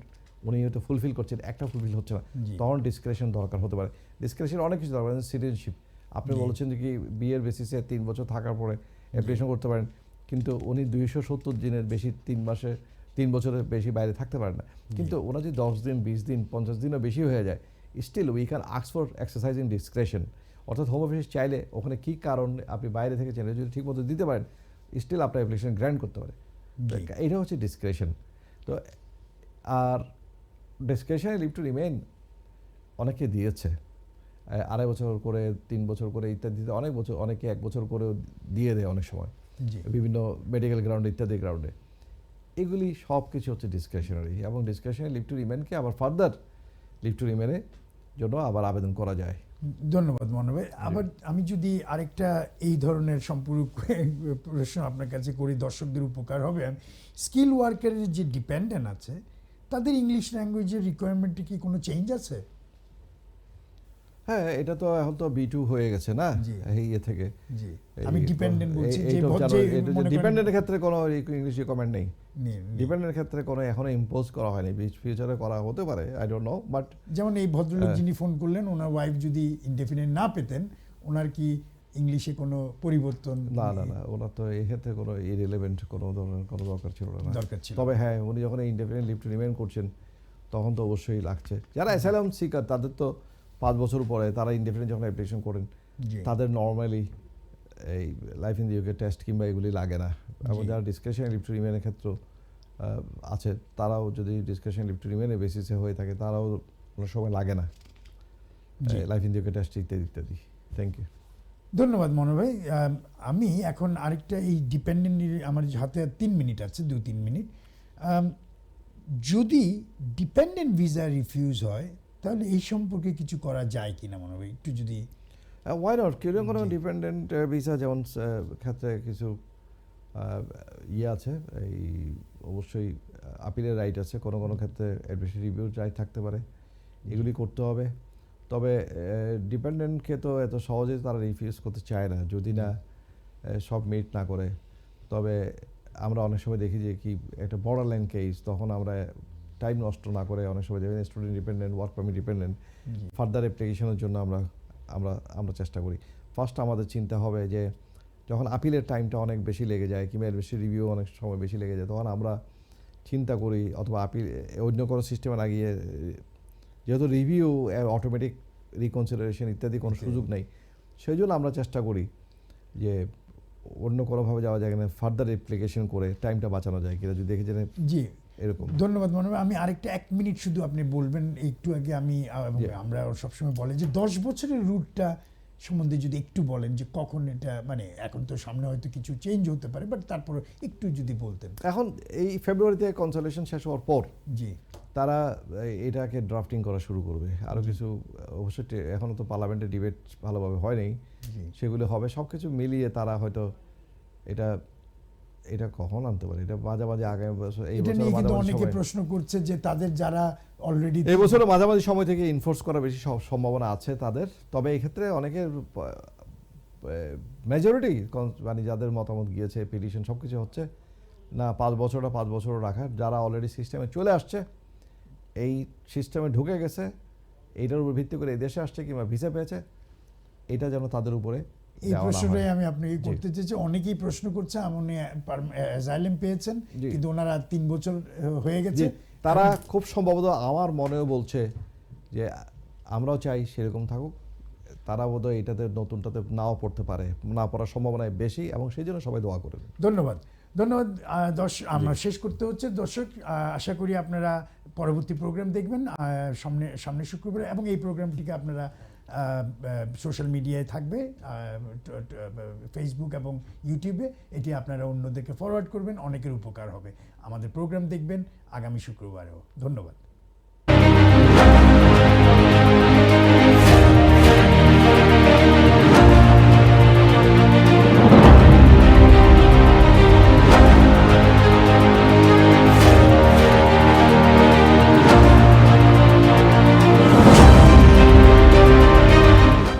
উনি হয়তো ফুলফিল করছেন, একটা ফুলফিল হচ্ছে না, তখন ডিসক্রিশন দরকার হতে পারে। ডিসক্রিশন অনেক কিছু দরকার, সিটিজেনশিপ আপনি বলেছেন যে কি বিয়ের বেসিসে 3 বছর থাকার পরে অ্যাপ্লিকেশন করতে পারেন, কিন্তু উনি 270 দিনের বেশি 3 বছরের বেশি বাইরে থাকতে পারেন না। কিন্তু ওনার যদি 10 দিন 20 দিন 50 দিনও বেশি হয়ে যায়, still we can ask for exercising discretion. অর্থাৎ হোম অফিস চাইলে ওখানে কী কারণ আপনি বাইরে থেকে চাইলে যদি ঠিকমতো দিতে পারেন, স্টিল আপনার অ্যাপ্লিকেশন গ্র্যান্ট করতে পারে। এটা হচ্ছে ডিসক্রিশন। তো আর ডিসক্রিশনাল লিভ টু রিমেইন অনেকে দিয়েছে, 2.5 বছর করে 3 বছর করে ইত্যাদিতে, অনেক বছর, অনেকে 1 বছর করেও দিয়ে দেয় অনেক সময় বিভিন্ন মেডিকেল গ্রাউন্ডে ইত্যাদি গ্রাউন্ডে। এগুলি সব কিছু হচ্ছে ডিসক্রিশনারি, এবং ডিসক্রিশনারি লিভ টু রিমেনকে আবার ফার্দার লিভ টু রিমেনের জন্য আবার আবেদন করা যায়। ধন্যবাদ মনোজ ভাই। আবার আমি যদি আরেকটা এই ধরনের সম্পূরক প্রশ্ন আপনার কাছে করি, দর্শকদের উপকার হবে। স্কিল ওয়ার্কারের যে ডিপেন্ডেন্ট আছে তাদের ইংলিশ ল্যাঙ্গুয়েজের রিকোয়ারমেন্টে কি কোনো চেঞ্জ আছে? হ্যাঁ, এটা তো এখন তো B2 হয়ে গেছে না এই ইয়ে থেকে। জি, আমি ডিপেন্ডেন্ট বলছি, যে ডিপেন্ডেন্টের ক্ষেত্রে কোনো ইংলিশ রিকমেন্ড নেই। ডিপেন্ডেন্টের ক্ষেত্রে কোনো এখনো ইম্পোজ করা হয়নি, ফিউচারে করা হতে পারে, আই ডোন্ট নো। বাট যেমন এই ভদ্রলোক যিনি ফোন করলেন, ওনার ওয়াইফ যদি ইনডেফিনিট না পেতেন, ওনার কি ইংলিশে কোনো পরিবর্তন? না, ওনার তো এই ক্ষেত্রে কোনো ইরিলেভেন্ট কোনো ধরনের কোনো দরকার ছিল না। ছিল। তবে হ্যাঁ, উনি যখন ইনডেফিনিট লিভ টু রিমেইন করছেন তখন তো অবশ্যই লাগছে। যারা অ্যাসাইলাম সিকার তাদের তো 5 বছর পরে তারা ইনডেফিনিট যখন অ্যাপ্লিকেশন করেন, তাদের নর্মালি এই life in the UK test কিংবা এগুলি লাগে না। এবং যারা ডিসক্রিশনারি লিভ টু রিমেইনের ক্ষেত্রে আছে, তারাও যদি ডিসক্রিশনারি লিভ টু রিমেইনের বেসিসে হয়ে থাকে, তারাও কোনো সময় লাগে না life in the UK test ইত্যাদি ইত্যাদি। Thank you. ধন্যবাদ মনোজ ভাই। আমি এখন আরেকটা এই ডিপেন্ডেন্ট, আমার হাতে 3 মিনিট আছে, 2-3 মিনিট। যদি ডিপেন্ডেন্ট ভিসা রিফিউজ হয় তাহলে এই সম্পর্কে কিছু করা যায় কিনা মনোজ ভাই, একটু যদি। ওয়াই নট, কেউ কোনো ডিপেন্ডেন্ট ভিসা যেমন ক্ষেত্রে কিছু ইয়ে আছে, এই অবশ্যই আপিলের রাইট আছে, কোনো কোনো ক্ষেত্রে অ্যাডমিশন রিভিউর রাইট থাকতে পারে, এগুলি করতে হবে। তবে ডিপেন্ডেন্টকে তো এত সহজে তারা রিফিউজ করতে চায় না যদি না সব মিট না করে। তবে আমরা অনেক সময় দেখি যে কি একটা বর্ডার লাইন কেস, তখন আমরা টাইম নষ্ট না করে অনেক সময় দেখবেন student dependent, work permit dependent, further অ্যাপ্লিকেশনের জন্য আমরা চেষ্টা করি। ফার্স্ট আমাদের চিন্তা হবে যে যখন আপিলের টাইমটা অনেক বেশি লেগে যায় কিংবা অ্যাডমিশন রিভিউ অনেক সময় বেশি লেগে যায়, তখন আমরা চিন্তা করি অথবা আপিল অন্য কোনো সিস্টেমে লাগিয়ে, যেহেতু রিভিউ অটোমেটিক রিকনসিডারেশন ইত্যাদি কোনো সুযোগ নেই, সেই জন্য আমরা চেষ্টা করি যে অন্য কোনোভাবে যাওয়া যায় কিনা, ফার্দার অ্যাপ্লিকেশন করে টাইমটা বাঁচানো যায় কিনা, যদি দেখে যে জি এরকম। ধন্যবাদ মনোজ ভাই। আমি আরেকটা 1 মিনিট শুধু আপনি বলবেন। একটু আগে আমরা সবসময় বলে যে 10 বছরের রুটটা সম্বন্ধে যদি একটু বলেন, যে কখন এটা, মানে এখন তো সামনে হয়তো কিছু চেঞ্জ হতে পারে, বাট তারপরে একটু যদি বলতেন। এখন এই ফেব্রুয়ারিতে কনসালটেশন শেষ হওয়ার পর জি তারা এটাকে ড্রাফটিং করা শুরু করবে। আরও কিছু অবশ্যই এখনও তো পার্লামেন্টে ডিবেট ভালোভাবে হয়নি, সেগুলো হবে। সব কিছু মিলিয়ে তারা হয়তো এটা কখন আনতে পারে, এটা মাঝামাঝি আগামী বছর, এই বছর অনেকে প্রশ্ন করছে যে তাদের যারা অলরেডি এই বছরের মাঝামাঝি সময় থেকে ইনফোর্স করা বেশি সম্ভাবনা আছে তাদের। তবে এই ক্ষেত্রে অনেকের মেজরিটি মানে যাদের মতামত গিয়েছে, পিটিশন সব কিছু হচ্ছে না 5 বছরও রাখার, যারা অলরেডি সিস্টেমে চলে আসছে, এই সিস্টেমে ঢুকে গেছে, এইটার উপর ভিত্তি করে এই দেশে আসছে কিংবা ভিসা পেয়েছে, এটা যেন তাদের উপরে। এই প্রশ্নটাই আমি আপনাকে করতে চেয়েছি। অনেকেই প্রশ্ন করছে, উনি অ্যাজাইলাম পেয়েছেন কিন্তু ওনারা 3 বছর হয়ে গেছে, তারা খুব সম্ভবত আমার মনেও বলছে যে আমরাও চাই সেরকম থাকুক, তারা বোধহয় এটাতে নতুনটাতে নাও পড়তে পারে, না পড়ার সম্ভাবনায় বেশি, এবং সেই জন্য সবাই দোয়া করবেন। ধন্যবাদ। আমরা শেষ করতে হচ্ছে। দর্শক, আশা করি আপনারা পরবর্তী প্রোগ্রাম দেখবেন সামনে শুক্রবার, এবং এই প্রোগ্রামটিকে আপনারা সোশ্যাল মিডিয়ায় থাকবে, ফেসবুক এবং ইউটিউবে, এটি আপনারা অন্যদেরকে ফরওয়ার্ড করবেন, অনেকের উপকার হবে। আমাদের প্রোগ্রাম দেখবেন আগামী শুক্রবারেও। ধন্যবাদ।